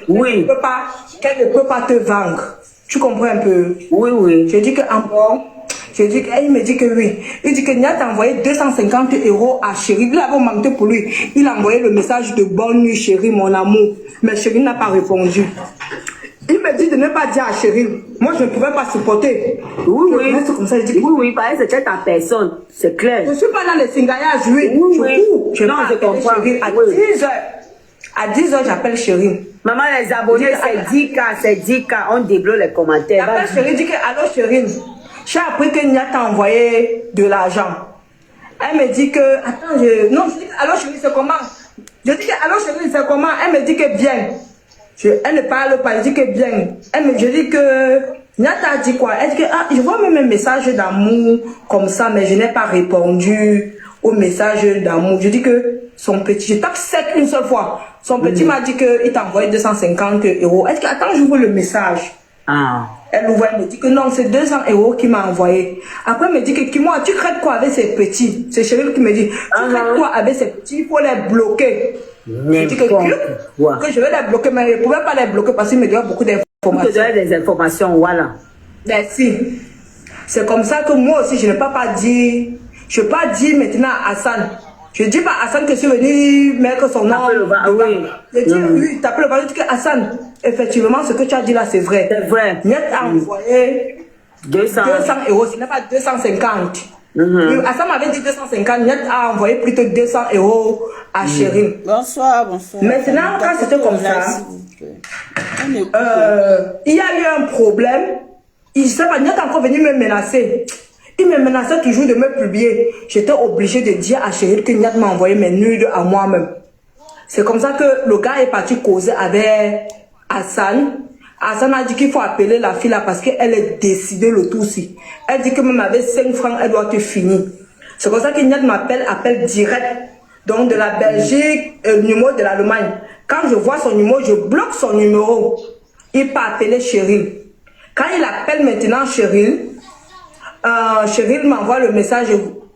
Oui. Qu'elle ne peut pas te vendre. Tu comprends un peu? Oui, oui. Je dis que encore. Je dis qu'il me dit que oui. Il dit que Nia t'a envoyé 250 € à Chéri. Il avait manqué pour lui. Il a envoyé le message de bonne nuit, Chéri, mon amour. Mais Chéri n'a pas répondu. Il me dit de ne pas dire à Chéri. Moi, je ne pouvais pas supporter. Oui, oui. Comme ça, je dis que... Oui, oui, parce que c'était ta personne. C'est clair. Je ne suis pas dans les singaillages, oui. Oui, oui. Je non, je comprends. Chéri à oui. 10 h. À 10 h, j'appelle Chéri. Maman, les abonnés, c'est 10K, c'est 10K. On débloque les commentaires. J'appelle Chéri, dit que allô Chéri. J'ai appris que Nia t'a envoyé de l'argent. Elle me dit que... Attends, non, je dis que allô Chéri, c'est comment? Je dis que allô Chéri, c'est comment? Elle me dit que bien. Elle ne parle pas, elle dit que bien. Je dis que... Nia t'a dit quoi? Elle dit que je vois même un message d'amour comme ça, mais je n'ai pas répondu au message d'amour. Je dis que son petit... Je tape 7 une seule fois. Son petit m'a dit qu'il t'a envoyé 250 €. Elle dit que attends, j'ouvre le message. Ah. Elle ouvre, elle me dit que non, c'est 200 € qu'il m'a envoyé. Après, elle me dit que moi, tu crées quoi avec ces petits? C'est Chéri qui me dit, tu crées quoi avec ces petits? Il faut les bloquer. Je dis que je vais les bloquer, mais je ne pouvais pas les bloquer parce qu'il me donne beaucoup d'informations. Tu donnes des informations, voilà. Merci. C'est comme ça que moi aussi, je ne peux pas dire, je ne peux pas dire maintenant à Hassan. Je dis pas à Hassan que je suis venu mettre son nom. Oui. Je dis, oui, t'appelles le bas, je dis que Hassan, effectivement, ce que tu as dit là, c'est vrai. C'est vrai. Net a envoyé 200 €, ce n'est pas 250. Hassan m'avait dit 250, Net a envoyé plutôt 200 € à Chéri. Bonsoir, bonsoir. Maintenant, quand c'était comme ça, il y a eu un problème. Il ne sait pas, Net est encore venu me menacer. Il me menaçait toujours de me publier. J'étais obligée de dire à Chéri que Niat m'a envoyé mes nudes à moi-même. C'est comme ça que le gars est parti causer avec Hassan. Hassan a dit qu'il faut appeler la fille là parce qu'elle est décidée le tout ci. Elle dit que même avec 5 francs, elle doit te finir. C'est comme ça que Niat m'appelle, appelle direct. Donc de la Belgique, le numéro de l'Allemagne. Quand je vois son numéro, je bloque son numéro. Il peut appeler Chéri. Quand il appelle maintenant Chéri, Chéri m'envoie le message.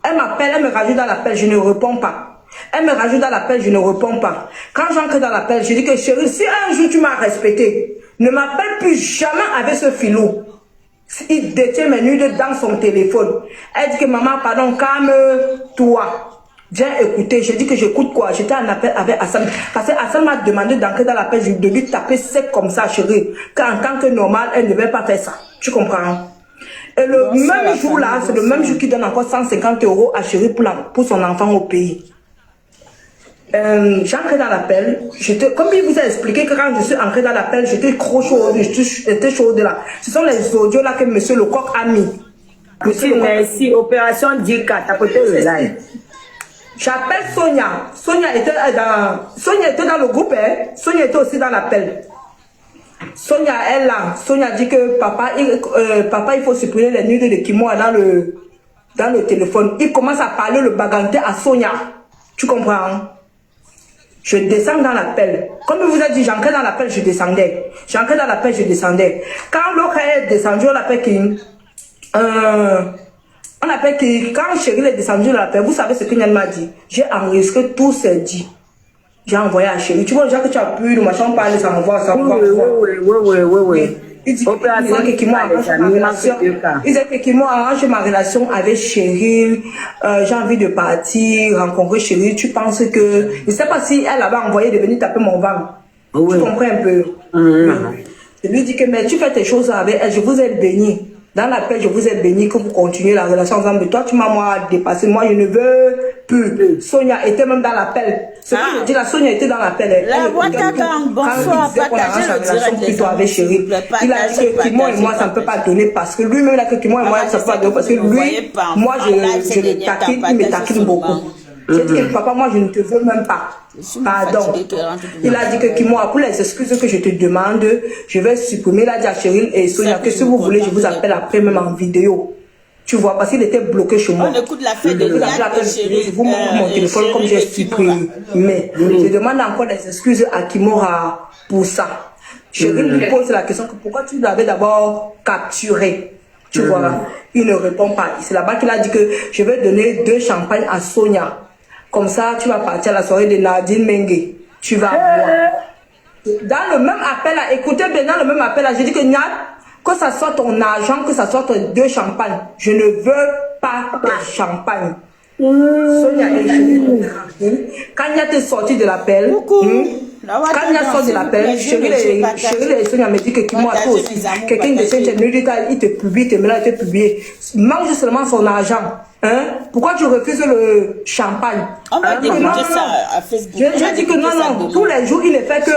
Elle m'appelle, elle me rajoute dans l'appel, je ne réponds pas. Elle me rajoute dans l'appel, je ne réponds pas. Quand j'entre dans l'appel, je dis que Chéri, si un jour tu m'as respecté, ne m'appelle plus jamais avec ce filou. Il détient mes nudes dans son téléphone. Elle dit que maman, pardon, calme-toi. Viens écouter. Je dis que j'écoute quoi? J'étais en appel avec Hassan. Parce que Hassan m'a demandé d'entrer dans l'appel, de lui taper sec comme ça, Chéri. Qu'en tant que normal, elle ne devait pas faire ça. Tu comprends? Et le même jour là, c'est le même jour qu'il donne encore 150 € à Chéri pour son enfant au pays. J'entrais dans l'appel. Comme il vous a expliqué que quand je suis entrée dans l'appel, j'étais trop chaude, j'étais chaude là. Ce sont les audios là que monsieur Lecoq a mis. Merci. Opération 10K, t'as porté le live. J'appelle Sonia. Sonia était dans le groupe, hein. Sonia était aussi dans l'appel. Sonia est là. Sonia dit que papa, il faut supprimer les nudes de Kimoa dans le téléphone. Il commence à parler le baganté à Sonia. Tu comprends? Je descends dans l'appel. Comme je vous ai dit, j'entrais dans l'appel, je descendais. J'entrais dans l'appel, je descendais. Quand l'autre est descendu, on appelle qui? On appelle qui? Quand Chéri est descendu dans l'appel, vous savez ce que Nian m'a dit? J'ai enregistré tout ce dit. J'ai envoyé à Chéri. Tu vois déjà que tu as pu, le machin parle, ça envoie, ça envoie. Oui. Il dit que moi arrange ma relation avec Chéri. J'ai envie de partir, rencontrer Chéri. Tu penses que... Je ne sais pas si elle avait envoyé de venir taper mon ventre. Tu comprends un peu? Je lui dis que mais tu fais tes choses avec elle. Je vous ai béni. Dans l'appel, je vous ai béni que vous continuez la relation ensemble. Mais toi, tu m'as moi dépassé. Moi, je ne veux plus. Sonia était même dans l'appel. Ce que je dis, la Sonia était dans l'appel. La boîte à gants, bonsoir, partagez le direct plutôt avec Chéri. Il a dit que Kimon et moi, ça ne peut pas donner parce que lui-même, il a que Kimon et moi, ça ne peut pas donner parce que lui, moi, je le taquine, il me taquine beaucoup. J'ai dit que papa, moi, je ne te veux même pas. Pardon. Il a dit que Kimon, pour les excuses que je te demande, je vais supprimer. Il a dit à Chéri et Sonia que si vous voulez, je vous appelle après, même en vidéo. Tu vois, parce qu'il était bloqué chez moi. On écoute la fête de Chéri. Je vous montre mon téléphone comme j'ai supprimé. Mais je demande encore des excuses à Kimora pour ça. Chéri lui pose la question que pourquoi tu l'avais d'abord capturé. Tu vois, il ne répond pas. C'est là-bas qu'il a dit que je vais donner 2 champagnes à Sonia. Comme ça, tu vas partir à la soirée de Nadine Mengue. Tu vas voir. Dans le même appel, là, écoutez bien, dans le même appel, là, j'ai dit que Niat, que ça soit ton argent, que ça soit ton 2 champagnes, je ne veux pas de champagne. Sonia et quand Niat est sorti de l'appel, quand Niat sort de l'appel, Chérie et Sonia me dit que moi, quelqu'un de cette il te publie, il te met là, il te publie. Mange seulement son argent. Hein? Pourquoi tu refuses le champagne? On va débuter ça à Facebook. Je dis que non, tous les jours, il ne fait que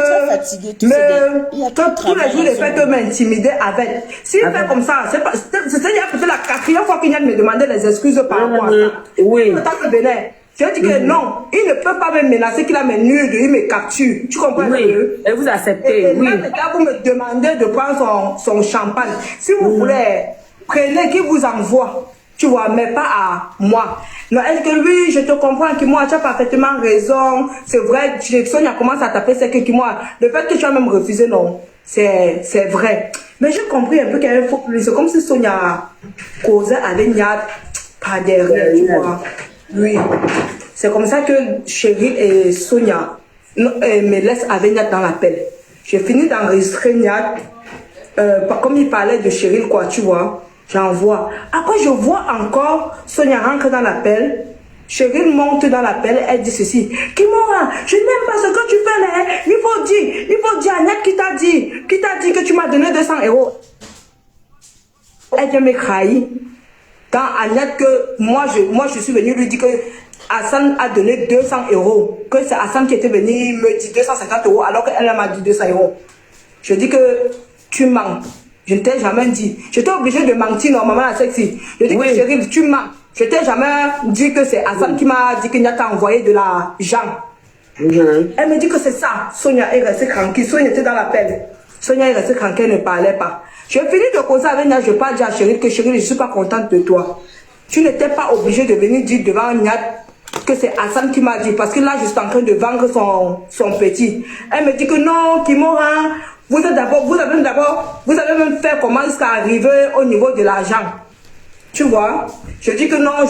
tous les jours, il ne fait que m'intimider avec. S'il fait comme ça, c'est peut-être la 4e fois qu'il me demandé des excuses par rapport à ça. Oui. Je dis que non, il ne peut pas me menacer qu'il a mes nudes, il me capture. Tu comprends? Oui, et vous acceptez, et oui. là, vous me demandez de prendre son champagne. Si vous voulez, prenez qui vous envoie. Tu vois, mais pas à moi. Non, est-ce que oui, je te comprends, que moi, tu as parfaitement raison. C'est vrai, Sonia commence à taper, c'est que moi, le fait que tu as même refusé, non, c'est vrai. Mais j'ai compris un peu qu'il y avait faux plus. C'est comme si Sonia causait avec Niat par derrière, tu vois. Oui. C'est comme ça que Chérie et Sonia me laissent avec Niat dans l'appel. J'ai fini d'enregistrer Niat, comme il parlait de Chérie, quoi, tu vois. J'envoie. Après, je vois encore Sonia rentre dans l'appel. Chérie monte dans l'appel. Elle dit ceci. Kimora, je n'aime pas ce que tu fais là. Il faut dire à Niat qui t'a dit que tu m'as donné 200 €. Elle vient me trahir. Dans Agnès que moi je suis venue lui dire que Hassan a donné 200 €. Que c'est Hassan qui était venu me dire 250 € alors qu'elle m'a dit 200 €. Je dis que tu mens. Je ne t'ai jamais dit. J'étais obligée de mentir normalement à sexy. Je dis que chérie, tu mens. Je t'ai jamais dit que c'est Hassan qui m'a dit qu'il t'a envoyé de l'argent. Elle me dit que c'est ça. Sonia est restée tranquille. Sonia était dans l'appel. Sonia est restée tranquille, elle ne parlait pas. J'ai fini de causer avec Niat, je parle à Chérie que Chérie, je ne suis pas contente de toi. Tu n'étais pas obligée de venir dire devant Niat que c'est Hassan qui m'a dit. Parce que là, je suis en train de vendre son petit. Elle me dit que non, Kimora, vous avez même fait comment est-ce qu'à arriver au niveau de l'argent. Tu vois? Je dis que non, que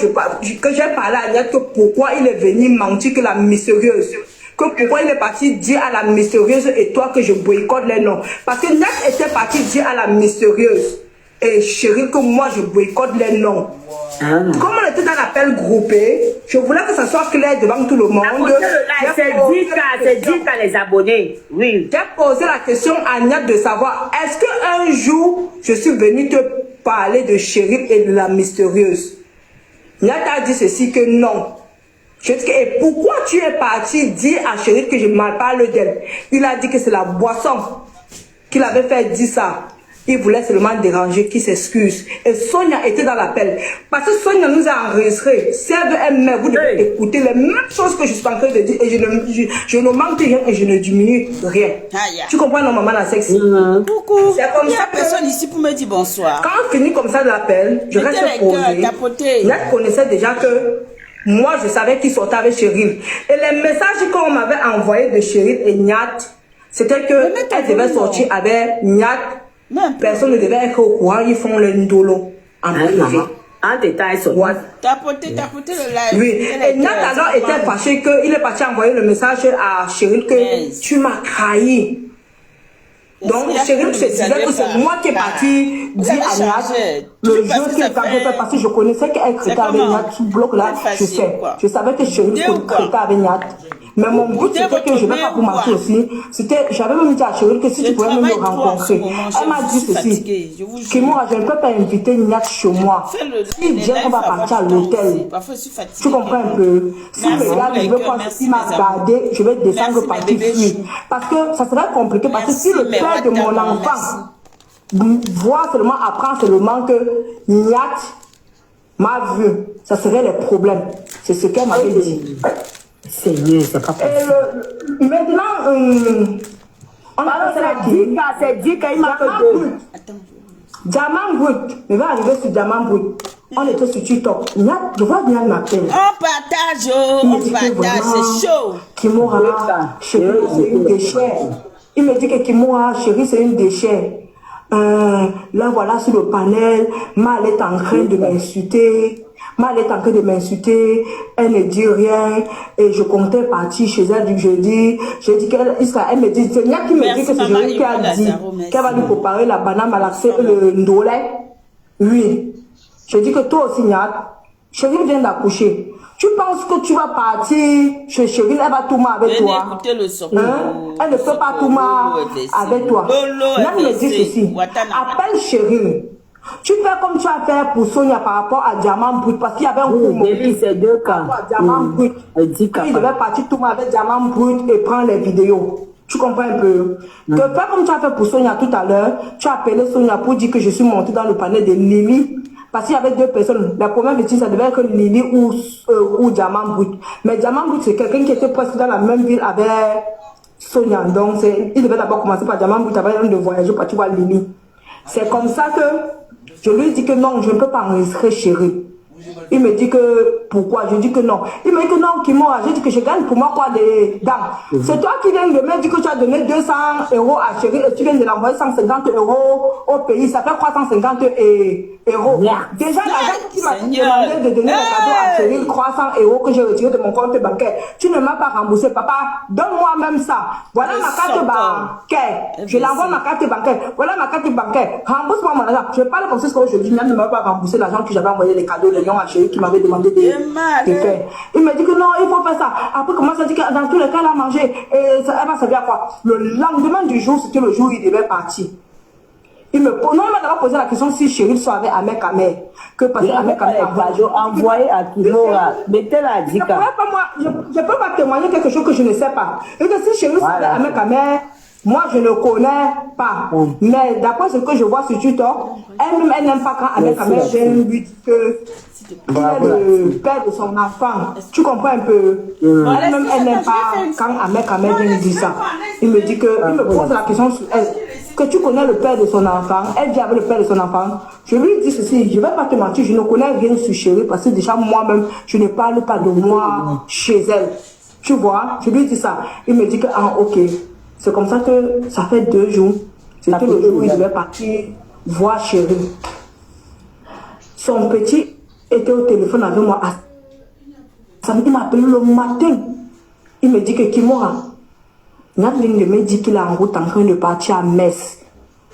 j'ai parlé à Niat que pourquoi il est venu mentir que la mystérieuse. Que pourquoi il est parti dire à la mystérieuse et toi que je boycotte les noms. Parce que Niat était parti dire à la mystérieuse et Chérie que moi je boycotte les noms. Comme on était dans l'appel groupé, je voulais que ça soit clair devant tout le monde. C'est dit qu'à les abonnés. Oui. J'ai posé la question à Niat de savoir est-ce qu'un jour je suis venue te parler de Chérie et de la mystérieuse. Niat a dit ceci que non. Je dis que, et pourquoi tu es parti dire à Chérie que je me parle d'elle? Il a dit que c'est la boisson qu'il avait fait dire ça. Il voulait seulement déranger, qu'il s'excuse. Et Sonia était dans l'appel. Parce que Sonia nous a enregistré. Si elle veut aimer, vous devez écouter les mêmes choses que je suis en train de dire. Et je ne manque rien et je ne diminue rien. Tu comprends normalement la sexe? Coucou. C'est comme ça que personne ici pour me dire bonsoir. Quand on finit comme ça de l'appel, je reste posé. Niat connaissait déjà que moi, je savais qu'il sortait avec Chérie. Et les messages qu'on m'avait envoyés de Chérie et Niat, c'était qu'elle devait sortir avec Niat. Personne ne devait être au courant, ils font le ndolo en privé. En détail, sur moi. Tapoter le live. Oui, et Niat alors était fâché qu'il est parti envoyer le message à Chérie que tu m'as trahi. Donc, Chérie se disait que c'est moi qui est parti dire à Niat le jeu qui est en train de faire parce que je connaissais qu'elle traitait avec Niat sous bloc là, je sais. Je savais que Chérie traitait avec Niat. Mais mon but c'était que je ne vais pas vous mentir aussi. J'avais même dit à Chérie que si tu pouvais me rencontrer. Elle m'a dit ceci. Que moi, je ne peux pas inviter Niat chez moi. Si vient, on va partir à l'hôtel. Tu comprends un peu? Si le gars, je veux prendre ce qu'il m'a gardé, je vais descendre partir fuir. Parce que ça serait compliqué. Parce que si le père de mon enfant voit seulement, apprend seulement que Niat m'a vu, ça serait le problème. C'est ce qu'elle m'avait dit. Seigneur, c'est pas possible. Maintenant, on a c'est dit qu'il m'a fait deux. Diamant Brut. Je vais arriver sur Diamant Brut. On était sur TikTok. Je vois bien m'appeler. On partage, c'est chaud. Kimora, chérie, c'est une déchet. Il me dit que Kimora, chérie, c'est une déchet. Là, voilà, sur le panel, Mal est en train de m'insulter. Ma elle est en train de m'insulter, elle ne dit rien, et je comptais partir chez elle du jeudi. J'ai dit qu'elle me dit, c'est Nia qui me dit que c'est Jérémy qui a dit qu'elle va lui préparer la banane malaxée et le ndolé. Oui. Je dis que toi aussi, Nia, Chérie vient d'accoucher. Tu penses que tu vas partir chez Chérie, elle va tout mal avec toi. Elle ne peut pas tout mal avec toi. Nia me dit ceci, appelle Chérie. Tu fais comme tu as fait pour Sonia par rapport à Diamant Brut, parce qu'il y avait un coup. C'est 2 cas. Diamant Brut. Il devait partir tout le monde avec Diamant Brut et prendre les vidéos. Tu comprends un peu? De faire comme tu as fait pour Sonia tout à l'heure, tu as appelé Sonia pour dire que je suis montée dans le panel de Lily. Parce qu'il y avait 2 personnes. La première victime, ça devait être Lily ou Diamant Brut. Mais Diamant Brut, c'est quelqu'un qui était presque dans la même ville avec Sonia. Donc, il devait d'abord commencer par Diamant Brut avant de voyager pour voir Lily. C'est comme ça que je lui dis que non, je ne peux pas enregistrer Chérie. Il me dit que pourquoi? Je dis que non. Il me dit que non, Kimora. J'ai dit que je gagne pour moi quoi des dents. C'est toi qui viens de me dire que tu as donné 200 € à Chérie et tu viens de l'envoyer 150 € au pays. Ça fait 350 €. Déjà, la dame qui m'a demandé de donner le cadeau à Chérie, 300 € que j'ai retiré de mon compte bancaire. Tu ne m'as pas remboursé, papa. Donne-moi même ça. Voilà ma carte bancaire. Je l'envoie ma carte bancaire. Voilà ma carte bancaire. Rembourse-moi mon argent. Je parle comme ça, ce que je dis. Il ne m'a pas remboursé l'argent que j'avais envoyé les cadeaux, les à Chérie qui m'avait demandé de faire. Il m'a dit que non, il faut faire ça. Après, comment ça dit que dans tous les cas, elle a mangé et ça, elle va servir à quoi? Le lendemain du jour, c'était le jour où il devait partir. Il m'a d'abord posé la question si Chérie soit avec Ahmed Kamer. Que parce que Ahmed Kamer a envoyé à Kimora. Mettez-la à Dika. Je ne peux pas témoigner quelque chose que je ne sais pas. Et que si Chérie soit avec Ahmed Kamer, moi, je ne connais pas. Mais d'après ce que je vois sur Twitter, elle-même, elle n'aime pas quand Ahmed Kamer vient lui dire que il est le père de son enfant. Tu comprends un peu? Elle-même, elle n'aime pas quand Ahmed Kamer vient lui dire ça. Il me dit que, il me pose la question sur elle. Que tu connais le père de son enfant, elle vit avec le père de son enfant. Je lui dis ceci, je ne vais pas te mentir, je ne connais rien sur Chérie parce que déjà moi-même, je ne parle pas de moi chez elle. Tu vois? Je lui dis ça. Il me dit que, ah, ok. C'est comme ça que ça fait 2 jours. C'était le jour où il devait partir voir Chérie. Son petit était au téléphone avec moi. Il m'a appelé le matin. Il me dit que Kimora, Nadine me dit qu'il est en route en train de partir à Metz.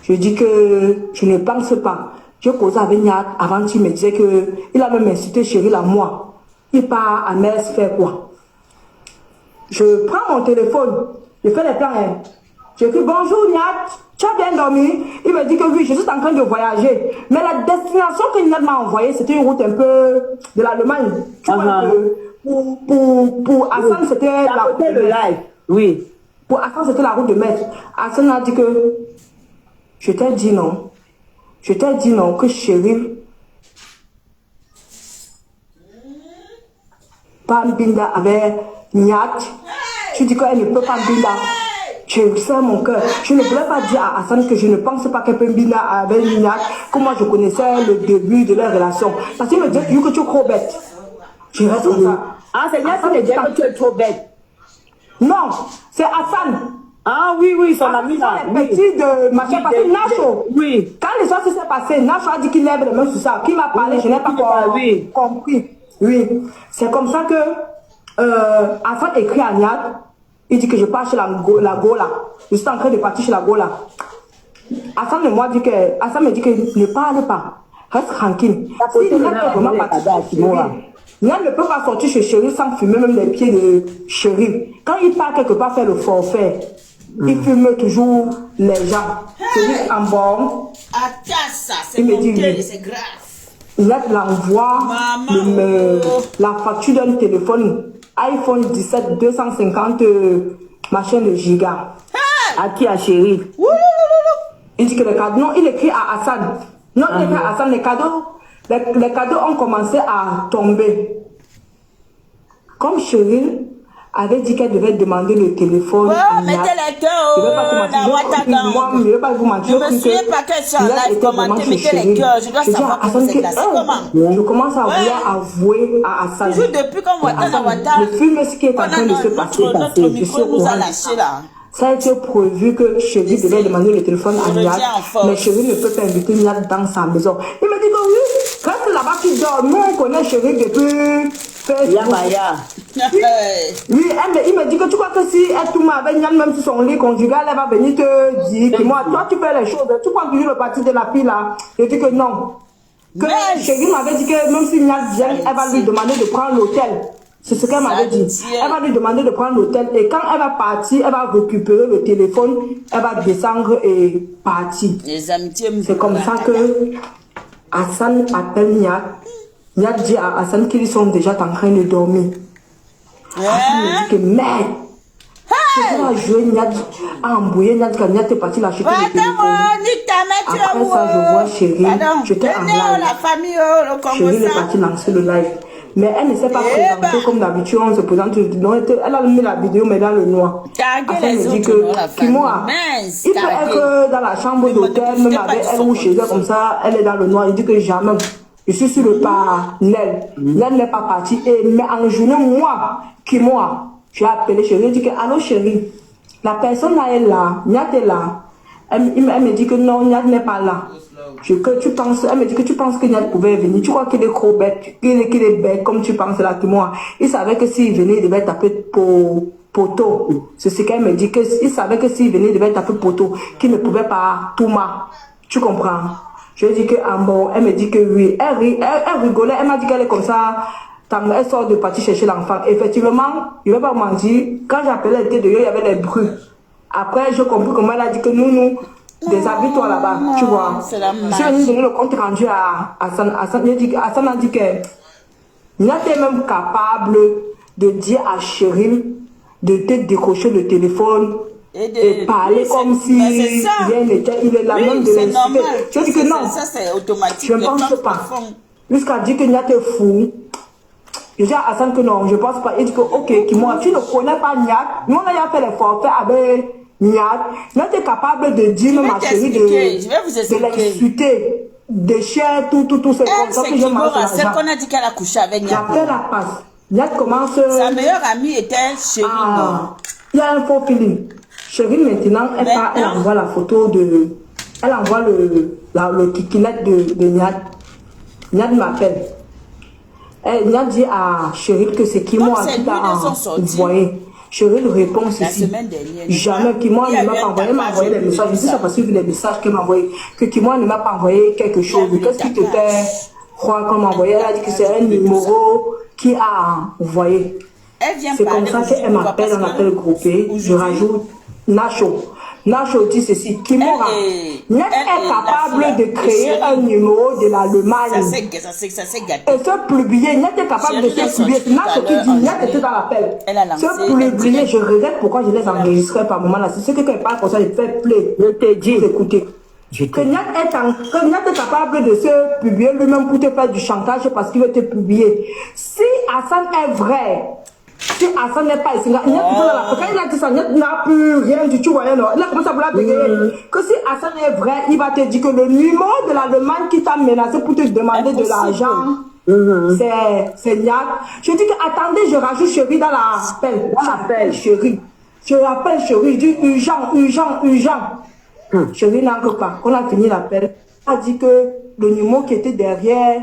Je dis que je ne pense pas. J'ai causé avec Niad avant qu'il me disait qu'il a même incité Chérie à moi. Il part à Metz faire quoi? Je prends mon téléphone. Je fais les plans. J'ai dit bonjour Niad, tu as bien dormi? Il me dit que oui, je suis en train de voyager. Mais la destination que Niad m'a envoyée, c'était une route un peu de l'Allemagne. Tu vois pour Hassan, c'était la route de live. Oui. Pour Hassan, c'était la route de Metz. Hassan a dit que je t'ai dit non. Je t'ai dit non, que Chérie pas Binda avec Niad. Tu dis qu'elle ne peut pas Binda. Je sens mon cœur. Je ne voulais pas dire à Hassan que je ne pense pas qu'elle peut Binda avec Niad. Que moi je connaissais le début de leur relation. Parce qu'il me dit que tu es trop bête. Je reste comme ça. Ah, c'est bien ça de dire que tu es trop bête. Non, c'est Hassan. Ah oui, oui, son ami là. Les petits de machin, parce que Nacho, oui. Quand les choses se sont passées, Nacho a dit qu'il lève les mains sur ça. Qui m'a parlé, je n'ai pas compris. Oui, c'est comme ça que Hassan écrit à Niad. Il dit que je pars chez la Gola. Je suis en train de partir chez la Gola. Hassan me dit que ne parle pas. Reste tranquille. Si Niad peut vraiment partir chez Chérie, Niad ne peut pas sortir chez Chérie sans fumer même les pieds de Chérie. Quand il part quelque part faire le forfait, il fume toujours les gens. Celui en bord. Il me dit oui. C'est grave. Niad l'envoie la facture d'un téléphone iPhone 17 250 machin de giga. À qui? À Chérie? Il dit que les cadeaux, non, il écrit à Hassan. Non, il écrit à Hassan, les cadeaux ont commencé à tomber. Comme Chérie avait dit qu'elle devait demander le téléphone. Mettez les cœurs. Je ne vais pas te mentir. Je ne vais pas vous mentir. Je me souviens pas qu'elle soit en live commenter. Mettez les cœurs. Je dois savoir comment c'est classé. Comment? Je commence à vouloir avouer à Hassan. Toujours depuis quand Ouattara. Le film, ce qui est en train de se passer. Notre micro nous a lâché là. Ça a été prévu que Chérie devait demander le téléphone à Niad. Mais Chérie ne peut pas inviter Niad dans sa maison. Il me dit que oui, reste c'est là-bas qu'il dort. Nous, on connaît chérie depuis Facebook. Oui, il me dit que tu crois que si elle tourne avec Yann, même si son lit conjugal, elle va venir te dire que moi, toi, tu fais les choses. Tu prends toujours le parti de la fille là. Je dis que non. Que chérie m'avait dit que même si Yann vient, elle va lui demander de prendre l'hôtel. C'est ce qu'elle m'avait dit. Elle va lui demander de prendre l'hôtel et quand elle va partir, elle va récupérer le téléphone, elle va descendre et partir. C'est comme ça que Hassan appelle Niat. Niat dit à Hassan qu'ils sont déjà en train de dormir. Hassan me dit que merde, je dois jouer Niat à embrouiller Niat quand Niat est parti l'acheter le téléphone. Après ça, je vois chérie, j'étais en live. Chérie est partie lancer le live. Mais elle ne s'est pas présentée comme d'habitude, on se présente. Elle a mis la vidéo, mais dans le noir. Elle me dit que moi, il peut être dans la chambre d'hôtel, même avec elle ou chez elle, comme ça, elle est dans le noir. Il dit que jamais. Je suis sur le panel. Elle n'est pas partie. Mais en journée, moi, j'ai appelé chérie. Je dis que, allô chérie, la personne là est là, Niat est là. Elle me dit que non, Niat n'est pas là. Elle me dit que tu penses que Niat pouvait venir. Tu crois qu'il est trop bête, qu'il est bête comme tu penses là que moi. Il savait que s'il venait, il devait taper poteau. C'est ce qu'elle me dit, qu'il savait que s'il venait, il devait taper poteau, qu'il ne pouvait pas tout mal. Tu comprends? Je lui ai dit que bon, elle me dit que oui. Elle rigolait, elle m'a dit qu'elle est comme ça. Elle sort de partir chercher l'enfant. Effectivement, je ne vais pas mentir, quand j'appelais, elle était dehors, il y avait des bruits. Après, je comprends comment elle a dit que nous, déshabille-toi là-bas, tu vois. Si on nous donne le compte rendu à Hassan, Hassan a dit que Niat est même capable de dire à Cheryl de te décrocher le téléphone et parler comme si rien n'était. Il est là même de l'insulter. Je dis que non, je ne pense pas. Jusqu'à dire que Niat est fou. Je dis à Hassan que non, je ne pense pas. Il dit que ok, tu ne connais pas Niat. Nous, on a fait les forfaits avec Niat. Niat est capable de dire même à Chérie de l'insulter, de cher, tout. C'est comme ça que je m'en c'est qu'on a dit qu'elle a couché avec Niat. J'appelle la passe. Niat commence. Sa meilleure amie était Chérie. Il y a un faux feeling. Chérie maintenant, elle envoie la photo de. Elle envoie le kikinette de Niat. Niat m'appelle. Niat dit à Chérie que c'est qui moi qui t'a envoyé. Chérie répond ceci. Jamais qui moi ne m'a pas envoyé. Elle m'a envoyé des messages. Je sais ça parce que les messages qu'elle m'a envoyé. Que qui moi ne m'a pas envoyé quelque chose. Qu'est-ce qui te fait croire qu'on m'a envoyé? Elle a dit que c'est un numéro qui a envoyé. C'est comme ça qu'elle m'appelle en appel groupé. Je rajoute Nacho. Nacho dit ceci. Kimora, Niat est capable de créer un numéro de l'Allemagne. Ça s'est gâté. Et ce publier, Niat est capable de se publier. Nacho qui dit, Niat était dans l'appel. Ce publier, je regrette pourquoi je les enregistrais par moment là. C'est ce que quand elle parle comme ça, il fait play. Je te dis, écoutez. Que Niat est capable de se publier lui-même pour te faire du chantage parce qu'il veut te publier. Si Hassan est vrai, si Hassan n'est pas ici, quand il a dit ça, Niat n'a plus rien du tout, voyez, non. Il a commencé à vouloir bégayer. Que si Hassan est vrai, il va te dire que le numéro de l'Allemagne qui t'a menacé pour te demander de l'argent, c'est Niat. Je dis que attendez, je rajoute Chérie dans l'appel. J'appelle Chérie. Je rappelle Chérie, je dis urgent. Chérie n'entre pas. Quand on a fini l'appel, elle a dit que le numéro qui était derrière,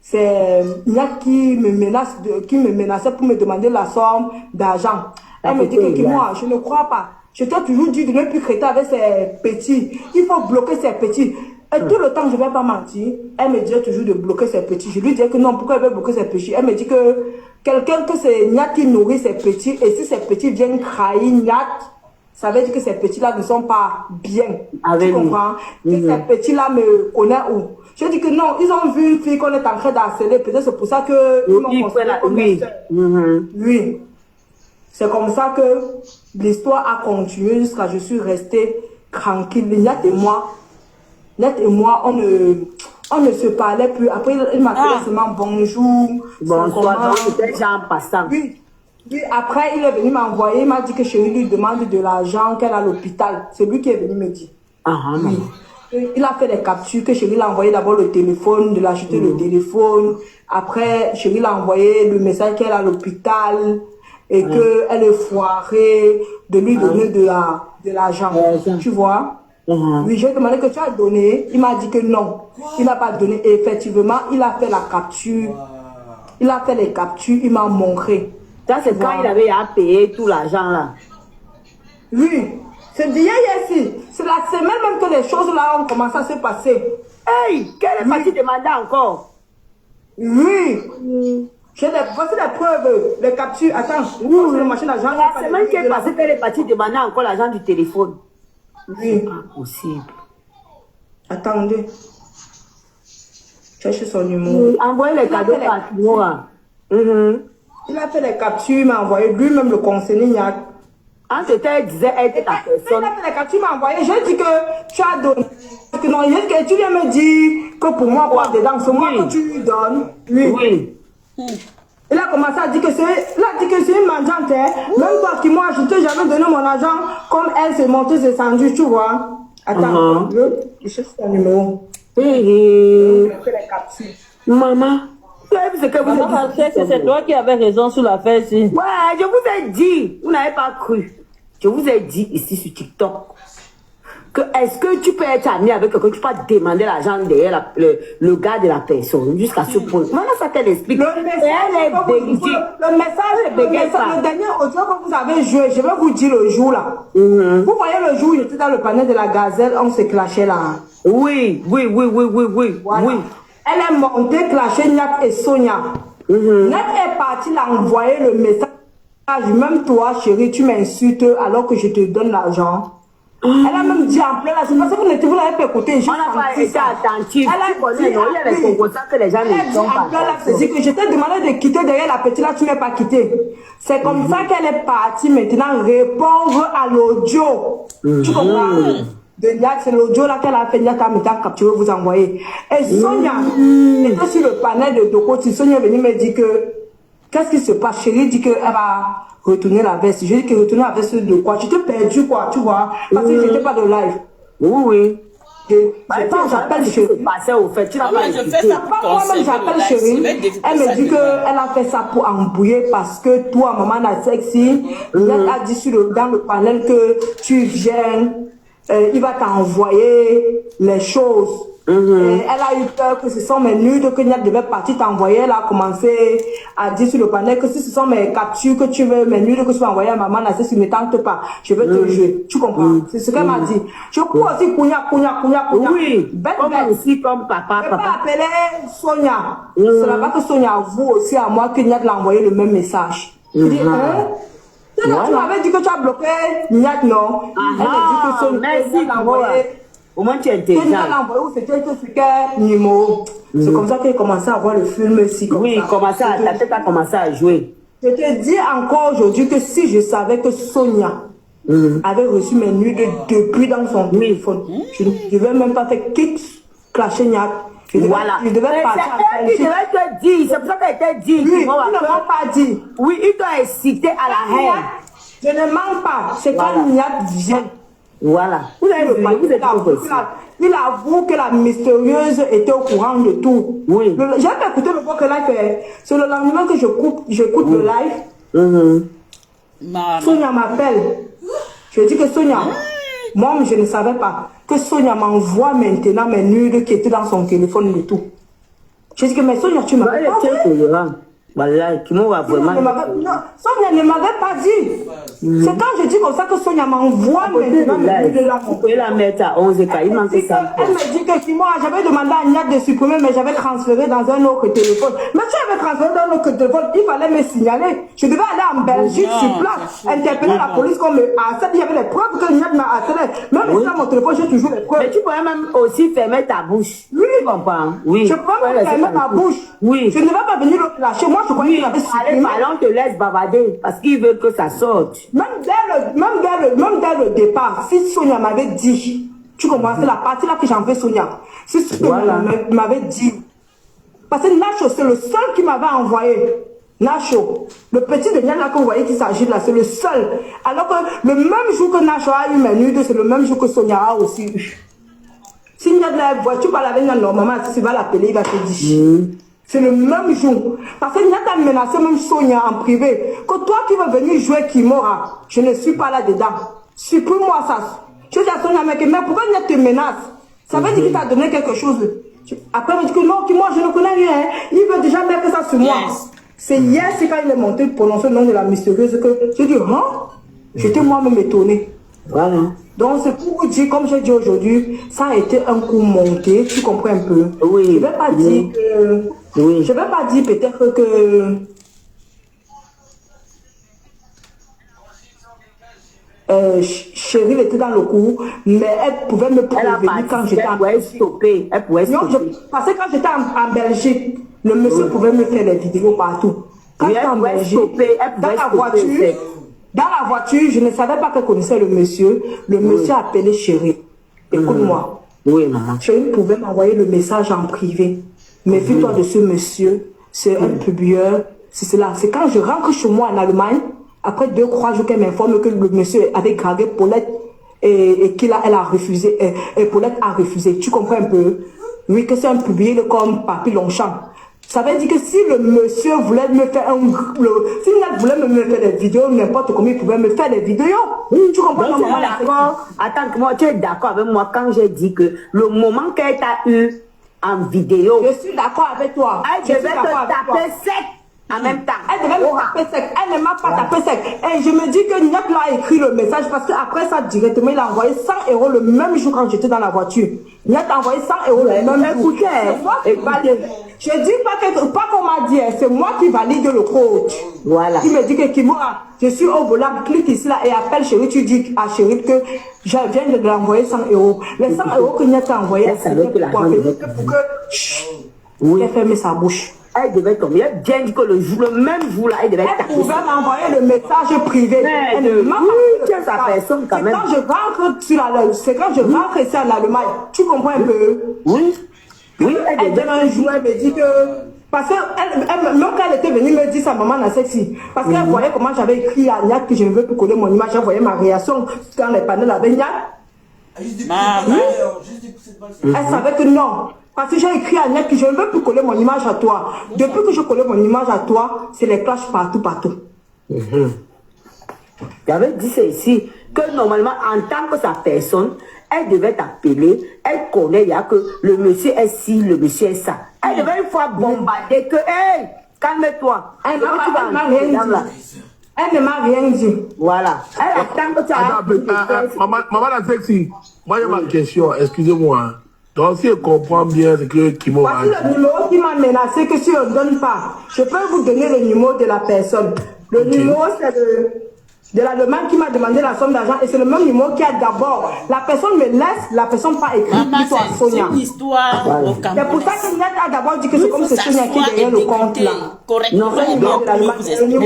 c'est Niat qui me menaçait pour me demander la somme d'argent. Elle me dit que moi, je ne crois pas. Je t'ai toujours dit de ne plus traiter avec ces petits. Il faut bloquer ces petits. Et tout le temps, je ne vais pas mentir. Elle me disait toujours de bloquer ces petits. Je lui disais que non, pourquoi elle veut bloquer ces petits? Elle me dit que quelqu'un que c'est Niat qui nourrit ces petits. Et si ces petits viennent trahir Niat, ça veut dire que ces petits-là ne sont pas bien. Tu comprends? Et ces petits-là me connaissent où? Je dis que non, ils ont vu une fille qu'on est en train d'harceler. Peut-être c'est pour ça que ils m'ont considéré comme oui. C'est comme ça que l'histoire a continué jusqu'à ce que je suis restée tranquille. Niat et moi, on ne se parlait plus. Après, il m'appelait seulement bonjour. Bonsoir, c'était déjà en passant. Oui. Après, il est venu m'envoyer, il m'a dit que Chérie lui demande de l'argent qu'elle a à l'hôpital. C'est lui qui est venu me dire. Oui. Il a fait des captures que Chérie l'a envoyé d'abord le téléphone, de l'acheter le téléphone. Après, Chérie l'a envoyé le message qu'elle est à l'hôpital et qu'elle est foirée, de lui donner de l'argent. Tu vois? Oui, j'ai demandé que tu as donné. Il m'a dit que non. Il n'a pas donné. Et effectivement, il a fait la capture. Il a fait les captures. Il m'a montré. Ça, c'est quand il avait à payer tout l'argent là. Oui. C'est d'hier ici. C'est la semaine même que les choses là ont commencé à se passer. Hey, quelle est partie demander encore? Oui. Voici les preuves, les captures. Attends, le machin d'argent. La semaine qui est passée, qu'elle est partie demander encore l'argent du téléphone. Oui. C'est pas possible. Attendez. Cherchez son numéro. Envoyez les cadeaux par Kimora. Il a fait les captures, il m'a envoyé lui-même le conseiller. En ce temps, elle disait, elle était ta personne. Il a fait les captures, il m'a envoyé. J'ai dit que tu as donné. Que non, tu viens me dire que pour moi, quoi dedans, c'est moi que tu lui donnes. Oui. Il a commencé à dire que c'est une mendiante. Hein. Même toi qui moi, je t'ai jamais donné mon argent comme elle s'est montée, s'est descendue, tu vois. Attends, je cherche son numéro. Je fais les captures. Maman. C'est toi qui avais raison sur l'affaire ici. Ouais, je vous ai dit. Vous n'avez pas cru. Je vous ai dit ici sur TikTok que est-ce que tu peux être ami avec quelqu'un, tu peux demander l'argent derrière le gars de la personne jusqu'à ce point. Maintenant, ça qu'elle explique. Le message, le dernier audio que vous avez joué, je vais vous dire le jour là. Vous voyez le jour où j'étais dans le panel de la gazelle, on s'est clashé là. Oui. Voilà. Oui. Elle est montée, clashée Niak et Sonia. Niak est partie l'envoyer le message. Même toi, chérie, tu m'insultes alors que je te donne l'argent. Elle a même dit en plein là, c'est parce que vous n'avez pas écouté. On n'a pas été attentif. Elle a dit, il y a des composants que les gens ne sont pas. C'est que je t'ai demandé de quitter derrière la petite là, tu n'es pas quitté. C'est comme ça qu'elle est partie maintenant répondre à l'audio. Tu comprends? De Niak, c'est l'audio là qu'elle a fait, Niak a mis en capture, vous envoyer. Et Sonia, était sur le panel de Dokoti. Sonia est venue me dire que, qu'est-ce qui se passe? Chérie dit qu'elle va retourner la veste. Je dis que retourner la veste de quoi? Tu t'es perdu quoi, tu vois? Parce que j'étais pas de live. Oui. J'appelle chérie. Je fais ça pour moi-même j'appelle chérie. Elle me dit qu'elle a fait ça pour embrouiller parce que toi, maman la sexy, elle a dit dans le panel que tu viens, il va t'envoyer les choses. Elle a eu peur que ce sont mes nudes que Niak devait partir t'envoyer. Elle a commencé à dire sur le panel que si ce sont mes captures que tu veux, mes nudes que tu vas envoyer à maman, si ne tente pas, je vais te jouer. Tu comprends? C'est ce qu'elle m'a dit. Je cours aussi Kounia. Oui, comme aussi comme papa. Je vais pas appeler Sonia. C'est là-bas que Sonia avoue aussi à moi que Niak l'a envoyé le même message. Je dis, hein? Tu m'avais dit que tu as bloqué Niak, non? Elle m'a dit que Sonia l'a envoyé. Au moins tu es intelligent. C'est comme ça qu'elle commençait à voir le film aussi. Oui, ta tête a commencé à jouer. Je te dis encore aujourd'hui que si je savais que Sonia avait reçu mes nudes depuis dans son téléphone, je ne devais même pas faire quitte clasher Niak. Voilà. Je devais partir à il devait te dire, c'est pour ça qu'elle t'a dit. Oui, ils ne m'ont pas dit. Oui, il t'a incité à la haine. Je ne mens pas. C'est quand Niak vient. Voilà. Vous il avoue que la mystérieuse était au courant de tout. Oui. J'ai pas écouté le voix que là fait. C'est le lendemain que j'écoute le live. Sonia m'appelle. Je dis que Sonia, moi je ne savais pas que Sonia m'envoie maintenant mes nudes qui étaient dans son téléphone et tout. Je dis que mais Sonia, tu m'as pas dit. Voilà, qui m'envoie vraiment. Sonia ne m'avait pas dit. C'est quand je dis comme ça que Sonia m'envoie maintenant de la vous pouvez la mettre à 11 cas, il manque ça. Elle me dit que si moi j'avais demandé à Niak de supprimer, mais j'avais transféré dans un autre téléphone. Mais tu avais transféré dans un autre téléphone, il fallait me signaler. Je devais aller en Belgique sur place, interpeller la police comme me harcèle. J'avais les preuves que Niak m'a harcelé. Même si dans mon téléphone, j'ai toujours les preuves. Mais tu pourrais même aussi fermer ta bouche. Oui. Tu comprends? Oui. Je peux même fermer ma bouche. Oui. Je ne vais pas venir le lâcher. Moi, je croyais qu'il avait supprimé. Allez, parlons, te laisse bavarder parce qu'ils veulent que ça sorte. Même dès le départ, si Sonia m'avait dit, tu comprends, c'est la partie là que j'en fais Sonia. Si Sonia m'avait dit, parce que Nacho, c'est le seul qui m'avait envoyé. Nacho, le petit de Niak là que vous voyez qui s'agit là, c'est le seul. Alors que le même jour que Nacho a eu mes nudes, c'est le même jour que Sonia a aussi eu. Si Niak la voiture va avec Niak normalement, si tu vas l'appeler, il va te dire. C'est le même jour. Parce que Niak a menacé même Sonia en privé. Que toi qui veux venir jouer Kimora, je ne suis pas là-dedans. Supprime-moi ça. Je dis à Sonia, mais pourquoi il te menace? Ça veut dire qu'il t'a donné quelque chose. Après, il me dit que non, que moi, je ne connais rien. Il veut déjà mettre ça sur moi. C'est hier, c'est quand il est monté pour prononcer le nom de la mystérieuse que j'ai dit, hein? J'étais moi-même étonné. Voilà. Donc, c'est pour vous dire, comme j'ai dit aujourd'hui, ça a été un coup monté, tu comprends un peu? Oui. Je ne vais pas dire que... Oui. Je ne vais pas dire peut-être que... Chérie était dans le coup, mais elle pouvait me prévenir quand j'étais en Belgique. Elle pouvait stopper. Non, parce que quand j'étais en Belgique, le monsieur pouvait me faire des vidéos partout. Quand j'étais en Belgique, dans la voiture, je ne savais pas qu'elle connaissait le monsieur. Le monsieur appelait Chérie. Écoute-moi. Oui, maman. Chérie pouvait m'envoyer le message en privé. Méfie-toi de ce monsieur. C'est un publieur. C'est cela. C'est quand je rentre chez moi en Allemagne, après 2-3 jours qu'elle m'informe que le monsieur avait dragué Paulette et qu'elle a refusé. Et Paulette a refusé. Tu comprends un peu? Oui, que c'est un publié comme Papy Longchamp. Ça veut dire que si le monsieur voulait me faire si il voulait me faire des vidéos, n'importe comment il pouvait me faire des vidéos. Tu comprends? Donc, d'accord. Attends, moi, tu es d'accord avec moi quand j'ai dit que le moment qu'elle t'a eu en vidéo. Je suis d'accord avec toi. Je vais te taper sec. En même temps. Elle devait me taper sec. Elle ne m'a pas tapé sec. Et je me dis que Niak l'a écrit le message parce qu'après ça, directement, il a envoyé 100 € le même jour quand j'étais dans la voiture. Niak a envoyé 100 € le même jour. Je dis pas qu'on m'a dit, c'est moi qui valide le coach. Voilà. Il me dit que Kimura, je suis au volant, clique ici là et appelle Chérie. Tu dis à Chérie que je viens de lui envoyer 100 €. Les 100 € que Niak a envoyé, c'est pour que elle ferme sa bouche. Elle devait tomber. Elle vient dit que le même jour là, elle devait taper. Elle pouvait m'envoyer le message privé. Elle ne m'a pas sa personne quand même. C'est quand je rentre ici en Allemagne. Tu comprends un peu? Oui. Oui, elle donne un jour, elle me dit que... Parce que même quand elle était venue me dire sa maman n'a sexy. Parce qu'elle voyait comment j'avais écrit à Niak que je ne veux plus coller mon image. Elle voyait ma réaction quand les panneaux avaient Niak. Elle savait que non. Parce que j'ai écrit à Niak que je ne veux plus coller mon image à toi. Depuis que je collais mon image à toi, c'est les clashs partout. J'avais dit ça ici, que normalement, en tant que sa personne, elle devait t'appeler, elle connaît, il y a que le monsieur est ci, le monsieur est ça. Elle devait une fois bombarder que, hey, calme-toi. Elle ne m'a rien dit. Voilà. Elle attend que tu as... Maman la sexy, moi j'ai ma question, excusez-moi. Donc si elle comprend bien ce que Kimo a dit. Voici le numéro qui m'a menacé que si on ne donne pas, je peux vous donner le numéro de la personne. Le numéro c'est de l'Allemagne qui m'a demandé la somme d'argent et c'est le même numéro qui a d'abord. La personne me laisse, la personne pas écrit plutôt à Sonia. C'est une histoire au Cameroun. C'est pour ça que Niak a d'abord dit que c'est comme c'est Sonia qui est derrière le compte là. Non, c'est le numéro de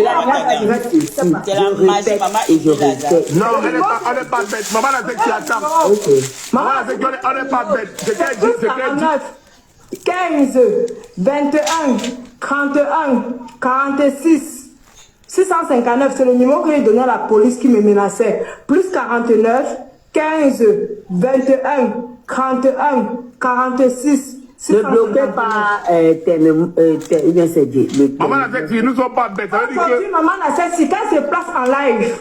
la magie, maman et je répète. Non, on n'est pas bête. Maman la sexy attend. Maman la sexy, on n'est pas bête. C'est qu'elle dit, c'est qu'elle dit. 15, 21, 31, 46. 659, c'est le numéro que j'ai donné à la police qui me menaçait. Plus 49, 15, 21, 31, 46. Ne bloquez pas bien c'est dit. Maman la sexy, nous ne sommes pas bêtes. Aujourd'hui, maman la sexy, quand elle se place en live,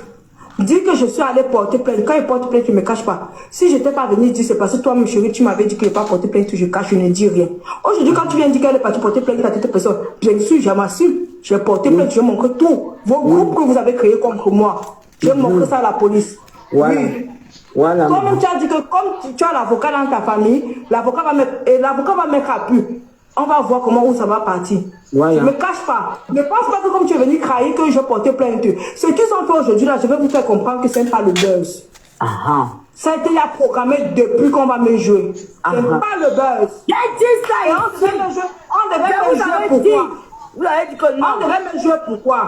dit que je suis allée porter plainte. Quand il porte plainte, je ne me cache pas. Si je n'étais pas venue dire, c'est parce que toi, mon chéri, tu m'avais dit qu'il n'est pas porté plainte, je cache, je ne dis rien. Aujourd'hui, quand tu viens dire qu'elle est partie porter plainte à toute personne, bien sûr, je m'assume. J'ai porté plainte, je montre tout. Vos groupes que vous avez créés contre moi, je montre ça à la police. Voilà. Oui. Voilà. Comme tu as dit que comme tu as l'avocat dans ta famille, l'avocat va mettre à pu. On va voir comment où ça va partir. Voilà. Ne me cache pas. Ne pense pas que comme tu es venu trahir que je portais plainte. Ce qu'ils ont fait aujourd'hui là, je vais vous faire comprendre que ce n'est pas le buzz. Ça a été programmé depuis qu'on va me jouer. Ce n'est pas le buzz. J'ai dit ça. On devait me jouer pourquoi? Vous avez dit que non. On devait me jouer pourquoi?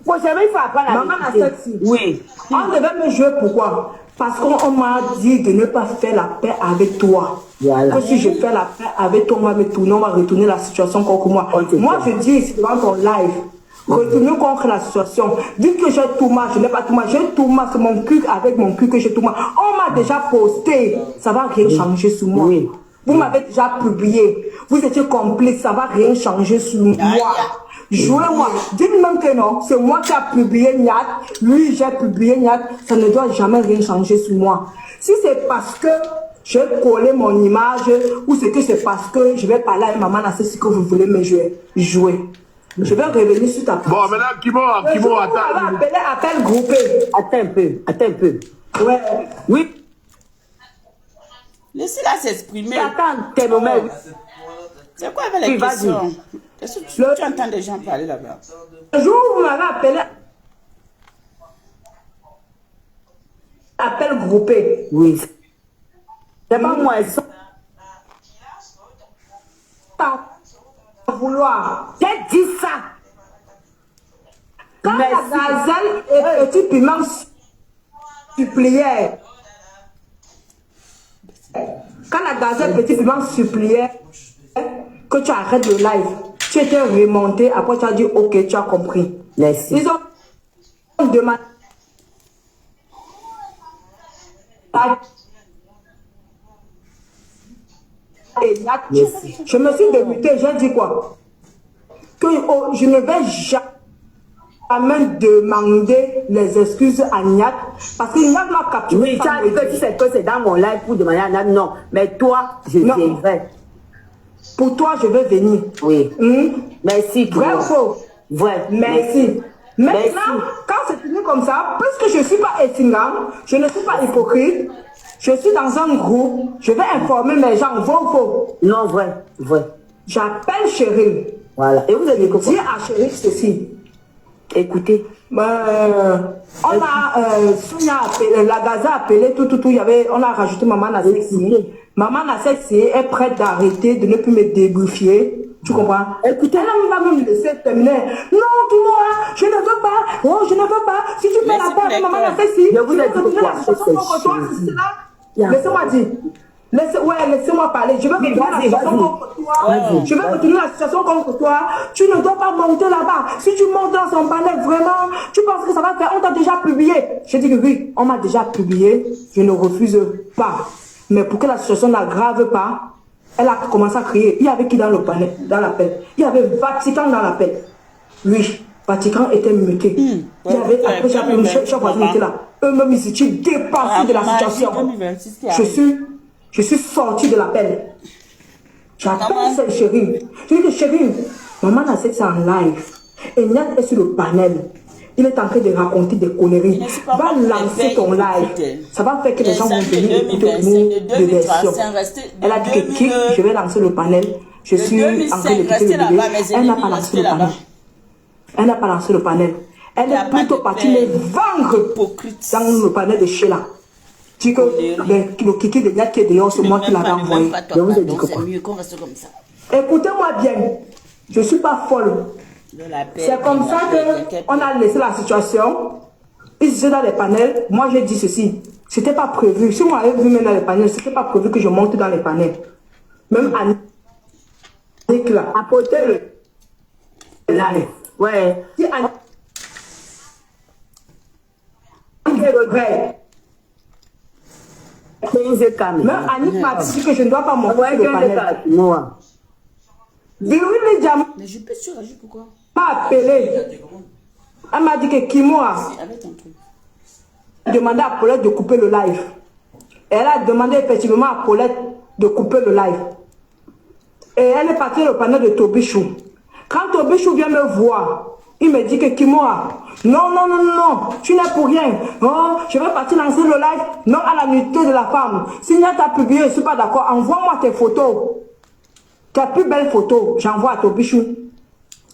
Prochainement, il faut apprendre la maman la sexy. Oui. On devait me jouer pourquoi? Parce qu'on m'a dit de ne pas faire la paix avec toi. Voilà. Que si je fais la paix avec toi, on va me tourner, on va retourner la situation contre moi. Moi, je dis ici devant ton live, retourner contre la situation. Dites que j'ai tout mal, je n'ai pas tout mal. J'ai tout mal, c'est mon cul avec mon cul que j'ai tout mal. On m'a déjà posté. Ça va rien changer sur moi. Oui. Vous m'avez déjà publié. Vous étiez complice, ça va rien changer sur moi. Jouez-moi. Dites même que non, c'est moi qui a publié Niat. Lui, j'ai publié Niat. Ça ne doit jamais rien changer sur moi. Si c'est parce que j'ai collé mon image ou c'est que c'est parce que je vais parler à maman, c'est ce que vous voulez me jouer. Je vais revenir sur ta place. Bon, maintenant, Kimo, attends. Appelez appel groupé. Attends un peu. Ouais. Oui. Laissez-la s'exprimer. Attends, tes moments. C'est quoi avec les Oui, vas-y. questions? Est-ce que tu entends des gens parler là-bas? Le jour où vous m'avez appelé appel groupé. Oui. C'est pas moi, elles sont. Sans vouloir. J'ai dit ça. Quand Merci. la gazelle et petit piment suppliaient, quand la gazelle et petit piment suppliaient que tu arrêtes le live, tu étais remonté, après tu as dit ok, tu as compris. Merci. Ils ont demandé je me suis débuté, j'ai dit quoi? Que oh, je ne vais jamais demander les excuses à Niat parce que Niat m'a capturé. Oui, tu as dit que tu sais que c'est dans mon live pour demander à Niat. Non, mais toi, je viendrai. Pour toi, je vais venir. Oui. Merci. Vrai ou faux? Vrai. Merci. Maintenant, quand c'est fini comme ça, puisque je ne suis pas étingant, je ne suis pas hypocrite, je suis dans un groupe, je vais informer mes gens, vrai ou faux? Non, vrai. J'appelle Cheryl. Voilà. Et vous avez dit quoi? Dis à Cheryl ceci. Écoutez. On a Sonia appelé, la Gaza a appelé, tout, il y avait, on a rajouté Maman Nassexi. Maman Nassexi est prête d'arrêter, de ne plus me dégriffier. Tu comprends? Écoutez, elle va me laisser terminer. Non, dis-moi, je ne veux pas. Oh, je ne veux pas. Si tu fais la part de Maman Nassexi, je vous ai dit quoi? Laissez-moi dire. Laissez-moi parler. Je vais continuer la situation contre toi. Je vais continuer la situation contre toi. Tu ne dois pas monter là-bas. Si tu montes dans son panel, vraiment, tu penses que ça va faire. On t'a déjà publié. Je dis que oui, on m'a déjà publié. Je ne refuse pas. Mais pour que la situation n'aggrave pas, elle a commencé à crier. Il y avait qui dans le panel, dans l'appel? Il y avait Vatican dans l'appel. Oui, Vatican était muté. Il y avait, après, chaque voisin était là. Eux-mêmes, ils étaient dépassés de la situation. Je suis sorti de l'appel. J'appelle cette chérie. Je dis que chérie, maman a fait ça en live. Et Niat est sur le panel. Il est en train de raconter des conneries. Va lancer ton live. Ça va faire que les gens vont venir écouter de version. Elle a dit que qui je vais lancer le panel. Je suis en train d'écouter le vidéo. Elle n'a pas lancé le panel. Elle n'a pas lancé le panel. Elle est plutôt partie les vendre dans le panel de Sheila. Tu dis que le kiki de Niat qui est dehors, c'est moi qui l'avais envoyé. Je vous ai dit que quoi. Écoutez-moi bien. Je ne suis pas folle. C'est comme ça qu'on a laissé la situation. Ils étaient dans les panels. Moi, j'ai dit ceci. C'était pas prévu. Si on avait vu même dans les panels, c'était pas prévu que je monte dans les panels. Même Annick là, apporter le live. Ouais. Si Annick regrette. Même Annick m'a dit que je ne dois pas monter le panel. Moi. Viril Jam. Mais je peux suragir pourquoi? M'a appelé. Elle m'a dit que Kimoa a demandé à Paulette de couper le live. Elle a demandé effectivement à Paulette de couper le live. Et elle est partie au panel de Tobichou. Quand Tobichou vient me voir, il me dit que Kimoa, non, tu n'es pour rien. Oh, je vais partir lancer le live. Non à la nudité de la femme. Si Niat a publié, je ne suis pas d'accord. Envoie-moi tes photos. Tes plus belles photos, j'envoie à Tobichou.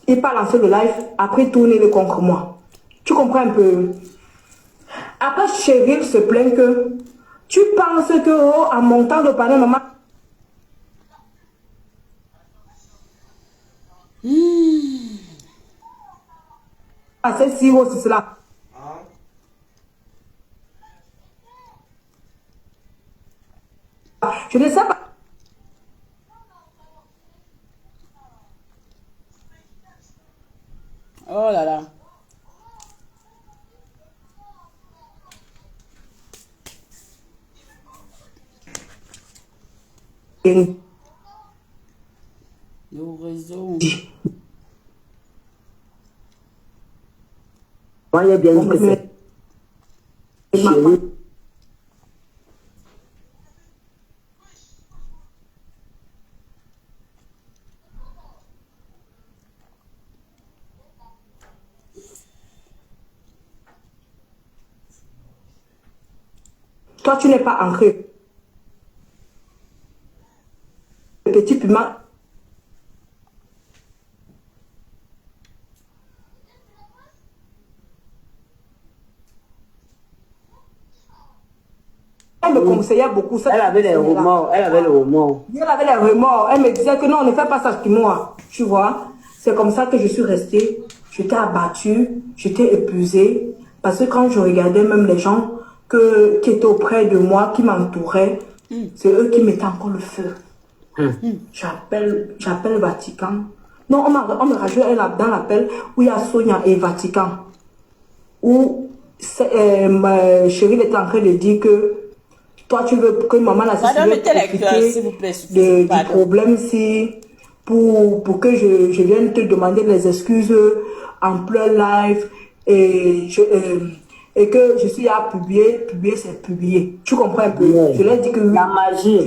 Il pas lancé le live, après tourner le contre moi. Tu comprends un peu? Après, Cheryl se plaint que tu penses que oh, en montant le panel, maman. Ah, c'est si haut, c'est cela. Je ne sais pas. Oh là là. Le réseau. Moi, j'ai bien dit que c'est chérie. Toi, tu n'es pas ancré. Le petit piment. Elle me conseillait beaucoup. Elle avait les remords. Elle avait les remords. Elle avait les remords. Elle me disait que non, ne fais pas ça sur moi. Tu vois, c'est comme ça que je suis restée. J'étais abattue, j'étais épuisée. Parce que quand je regardais même les gens qui étaient auprès de moi, qui m'entouraient, c'est eux qui mettaient encore le feu. J'appelle Vatican. Non, on me rajoute dans l'appel où il y a Sonia et Vatican. Où ma chérie était en train de dire que toi, tu veux que maman la du problème si pour que je vienne te demander les excuses en plein live et que je suis à publier c'est publier. Tu comprends un peu? Je lui ai dit que oui. La magie.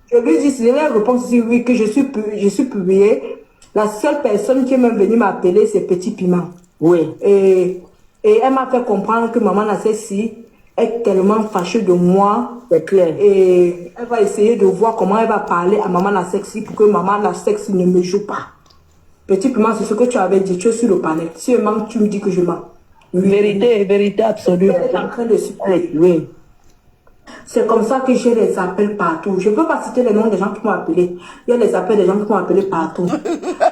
Je lui ai dit, si elle répond ici oui, que je suis publié. La seule personne qui est même venue m'appeler, c'est Petit Piment. Oui. Et elle m'a fait comprendre que maman la Sexy est tellement fâchée de moi. C'est clair. Et elle va essayer de voir comment elle va parler à maman la Sexy pour que maman la Sexy ne me joue pas. Petit Piment, c'est ce que tu avais dit. Tu es sur le panel. Si je mens, tu me dis que je mens. Oui. Vérité absolue. Elle est en train de supporter. Oui. C'est comme ça que j'ai les appels partout. Je ne peux pas citer les noms des gens qui m'ont appelé. Il y a les appels des gens qui m'ont appelé partout.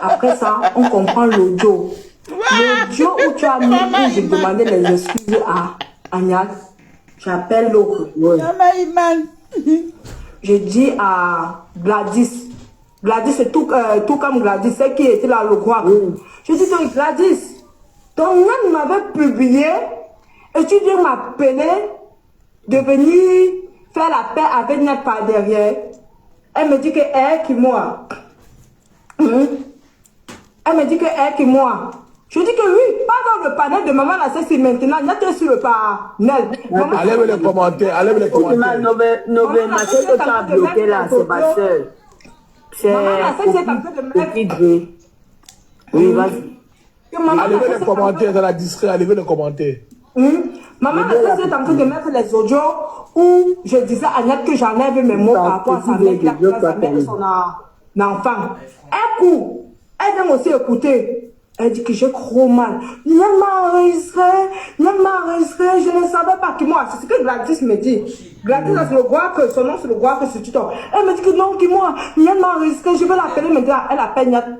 Après ça, on comprend l'audio. L'audio où tu as mis, où je demandais les excuses à Agnès. J'appelle l'autre. Oui. Je dis à Gladys. Gladys, c'est tout comme Gladys, c'est qui était là, le roi. Je dis donc, Gladys, ton nom m'avait publié et tu viens m'appeler de venir faire la paix avec Nat par derrière. Elle me dit que elle qui moi. Elle me dit que elle qui moi. Je dis que oui, pas dans le panel de maman la Sexy maintenant. Nat est sur le panel. Allez les commentaires, allez les commentaires. Ma soeur que tu as bloqué là, c'est ma soeur. C'est petit Gré. Oui, vas-y. Allez les commentaires, dans la discret, allez les commentaires. Maman la Sexy est en train de mettre les audios où je disais à Agnès que j'enlève mes mots par rapport à sa mère qui a fait sa mère et son enfant. Elle court. Elle vient aussi écouter. Elle dit que j'ai trop mal. Nyan m'a enregistré, je ne savais pas qui moi. C'est ce que Gladys me dit. Gladys, c'est le roi que son nom, c'est le roi que c'est tout. Elle me dit que non, qui moi. Nyan m'a enregistré, je vais l'appeler maintenant. Elle appelle Nyan.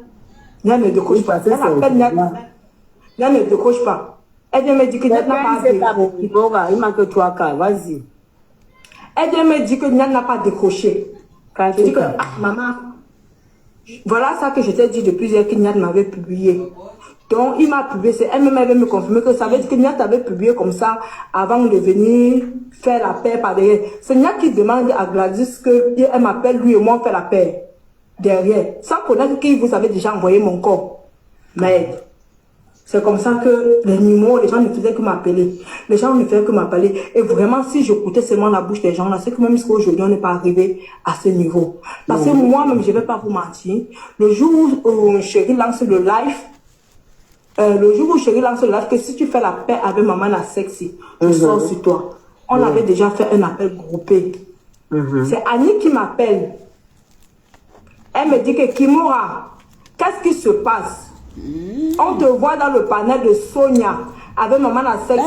Nyan ne décroche pas. Elle appelle Nyan. Nyan ne décroche pas. Elle vient me dire que Nyan n'a pas décroché. Il manque 3 cas, vas-y. Elle vient me dire que Nyan n'a pas décroché. Je dis que, maman, voilà ça que je t'ai dit depuis hier que Nyan m'avait publié. Donc, il m'a publié, c'est elle-même avait me confirmer que ça veut dire que Nyan t'avait publié comme ça avant de venir faire la paix par derrière. C'est Nyan qui demande à Gladys qu'elle m'appelle lui et moi faire la paix derrière. Sans connaître qui vous avez déjà envoyé mon corps. Mais c'est comme ça que les numéros, les gens ne faisaient que m'appeler. Les gens ne faisaient que m'appeler. Et vraiment, si j'écoutais seulement la bouche des gens là, c'est que même jusqu'à aujourd'hui, on n'est pas arrivé à ce niveau. Parce que moi-même, je ne vais pas vous mentir. Le jour où Chérie lance le live, que si tu fais la paix avec maman la Sexy, je sors sur toi. On avait déjà fait un appel groupé. C'est Annie qui m'appelle. Elle me dit que Kimura, qu'est-ce qui se passe? On te voit dans le panel de Sonia avec maman la Sexy.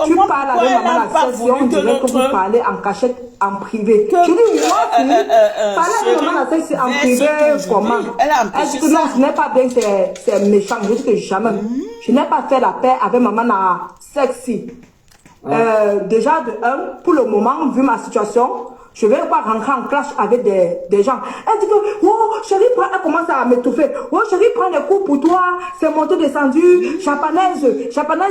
Tu parles avec maman la Sexy, on dirait que vous parlez en cachette, en privé. Je dis, moi, parler avec maman la Sexy en privé, comment? Elle dit que non, ce n'est pas bien, c'est méchant. Je dis que jamais. Je n'ai pas fait la paix avec maman la Sexy. Déjà, pour le moment, vu ma situation, Je vais pas rentrer en clash avec des gens. Elle dit que, oh, chérie, elle commence à m'étouffer. Oh, chérie, prends des coups pour toi. C'est monté descendu. Chapanaise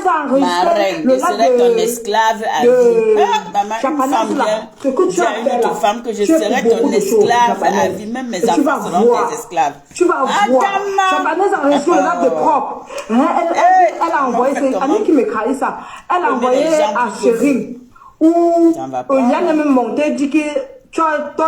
a enregistré. Ma reine, le je serai ton esclave à vie. Maman, Chapanaise là. Ce que tu as fait là. Femme que je serai ton esclave à vie. Même mes enfants seront tes esclaves. Tu vas voir. Chapanaise a enregistré le lac de propre. Elle a envoyé, c'est Annie qui me trahit ça. Elle a envoyé à chérie. Où Yann est même monté, dit que toi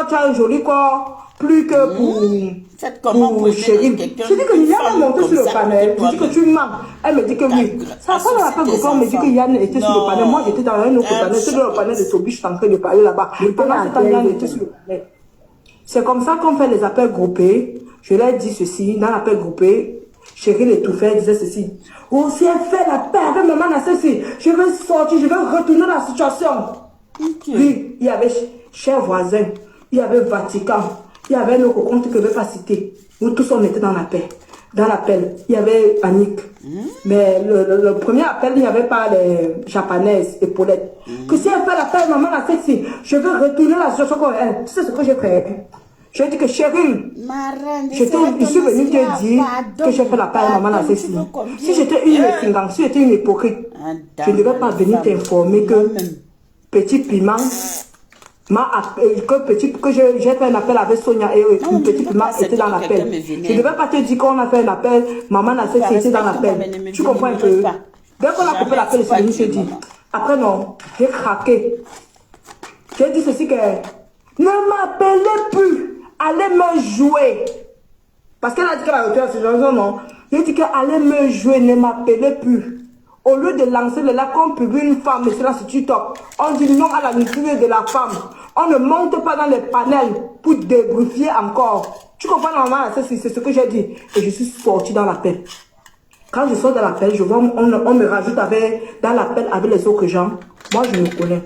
tu as un joli corps, plus que pour chérie. Je dis que Yann est monté sur le panel, je dis que tu mens. Elle me dit que oui. Ça fait la peine qu'on me dit que Yann était sur le panel. Moi j'étais dans un autre panel, c'est dans le panel de Tobi, je suis en train de parler là-bas. Pendant ce temps, Yann était sur le panel. C'est comme ça qu'on fait les appels groupés. Je leur ai dit ceci, dans l'appel groupé, chérie l'étouffait, elle disait ceci. Oh, si elle fait la paix avec maman Nassessi, je vais sortir, je vais retourner dans la situation. Oui, il y avait cher voisin, il y avait Vatican, il y avait nos comptes que je ne vais pas citer. Nous tous on était dans la paix. Dans l'appel, il y avait Annick. Mais le premier appel, il n'y avait pas les japonaises et Paulette. Que si elle fait la paix, maman Nassessi, je vais retourner dans la situation comme elle. Tu sais ce que j'ai fait? Je dis que chérie, je suis venue te dire que j'ai fait la paille à maman Nassessi. Si j'étais une fingante, si j'étais une hypocrite, je ne devais pas venir t'informer que Petit Piment m'a appelé, que j'ai fait un appel avec Sonia et Petit Piment était dans l'appel. Je ne devais pas te dire qu'on a fait un appel, maman Nassessi était dans l'appel. Tu comprends un peu? Dès qu'on a coupé l'appel, c'est venu se dire. Après non, j'ai craqué. J'ai dit ceci que ne m'appelez plus. Allez me jouer. Parce qu'elle a dit qu'elle a retiré cette chanson, non. J'ai dit qu'elle allait me jouer, ne m'appelez plus. Au lieu de lancer le lac, on publie une femme, mais c'est là sur TikTok. On dit non à la nudité de la femme. On ne monte pas dans les panels pour débriefer encore. Tu comprends, maman, c'est ce que j'ai dit. Et je suis sortie dans l'appel. Quand je sors dans l'appel, je vois, on me rajoute dans l'appel avec les autres gens. Moi, je me connais.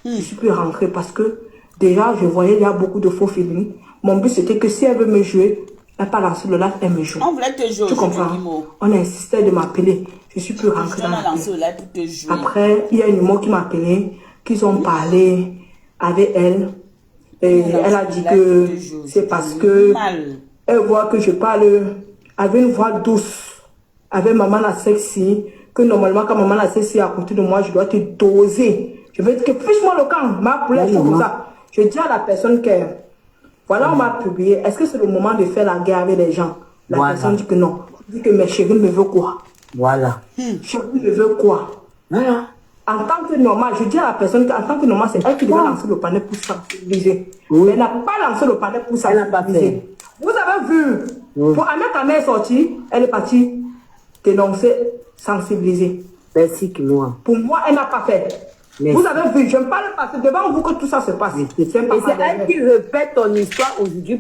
Je suis plus rentrée parce que déjà, je voyais, il y a beaucoup de faux feelings. Mon but, c'était que si elle veut me jouer, elle pas lancé le live, elle me joue. On voulait te jouer. Tu comprends? On insistait de m'appeler. Je suis plus rentrée dans l'appel. Après, il y a une mot qui m'a appelé, qu'ils ont parlé avec elle. Et elle a dit que c'est parce que elle voit que je parle avec une voix douce, avec maman la sexy, que normalement, quand maman la sexy est à côté de moi, je dois te doser. Je veux dire que fiche-moi le camp, ma poulet, comme ça. Je dis à la personne que voilà, on m'a publié. Est-ce que c'est le moment de faire la guerre avec les gens? La personne dit que non. Je dis que mes chéris me veut quoi? Voilà. Chérie me veut quoi? Voilà. En tant que normal, je dis à la personne qu'en tant que normal, c'est elle qui devait lancer le panel pour sensibiliser. Mais elle n'a pas lancé le panel pour sensibiliser. Vous avez vu, pour Ahmed Kamel est sortie, elle est partie dénoncer, sensibiliser. Merci que moi. Pour moi, elle n'a pas fait. Merci. Vous avez vu, je ne parle pas, c'est devant vous que tout ça se passe. Et c'est elle qui répète ton histoire aujourd'hui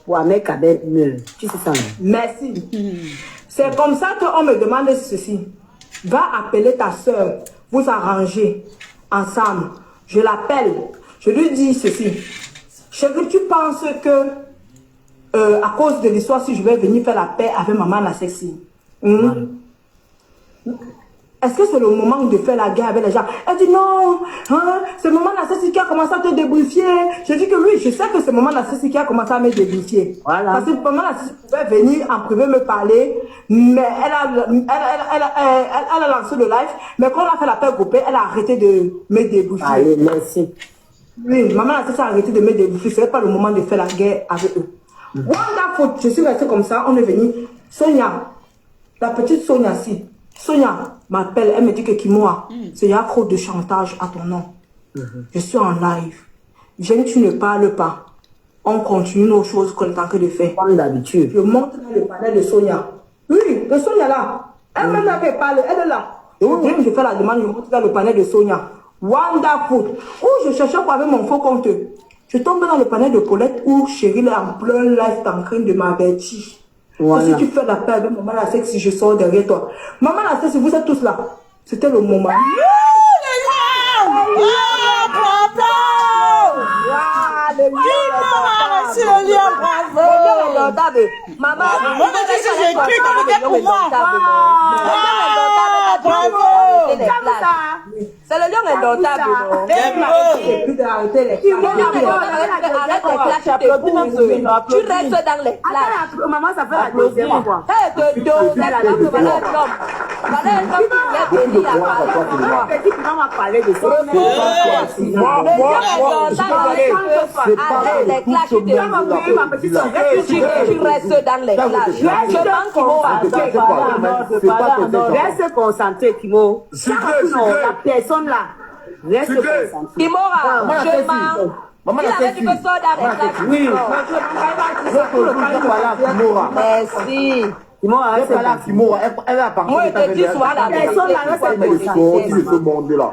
pour Ahmed Kamel meure. Tu sais ça? Merci. C'est comme ça qu'on me demande ceci. Va appeler ta soeur, vous arranger ensemble. Je l'appelle, je lui dis ceci. Chérie, tu penses que à cause de l'histoire, si je vais venir faire la paix avec maman la sexy, est-ce que c'est le moment de faire la guerre avec les gens? Elle dit non, hein, c'est maman la sexy qui a commencé à te débriefer. Je dis que oui, je sais que c'est maman la sexy qui a commencé à me débriefer. Voilà. Parce que maman la sexy pouvait venir en privé me parler, mais elle a lancé le live, mais quand on a fait la paix groupée, elle a arrêté de me débriefer. Allez, merci. Oui, maman la sexy a arrêté de me débriefer. Ce n'est pas le moment de faire la guerre avec eux. Wonderful, je suis restée comme ça, on est venu. Sonia, la petite Sonia, si. Sonia m'appelle, elle me dit que Kimoa, il y a trop de chantage à ton nom. Je suis en live. J'aime, tu ne parles pas. On continue nos choses qu'on est en train de faire. Comme d'habitude. Je monte dans le panel de Sonia. Oui, de Sonia là. Elle-même là qu'elle parle, elle est là. Je fais la demande, je monte dans le panel de Sonia. Wonderful. Où je cherchais pour avoir mon faux compte. Je tombe dans le panel de Paulette où Chérie est en plein live en train de m'avertir. Voilà. Si tu fais la paix avec maman la sexy, je sors derrière toi. Maman la sexy, vous êtes tous là. C'était le moment. C'est le lion indomptable, non? Plus d'arrêter les Tu restes dans les clashs. Maman, ça fait la deuxième fois. Quand elle te donne, elle va te voilà un homme. Voilà un homme qui est béni à parler. Petit qui va parler de ça. Le lion indomptable, les clashs, tu restes dans les clashs. Je pense qu'il va Reste concentré, Kimo. La personne là. Reste concentré. Kimora, je mens. Il avait dit que ça dans les clashs. Oui. Merci. Kimora, reste là. Elle a parlé. Moi, je te dis souvent la Personne là, reste de concentré. ce monde-là.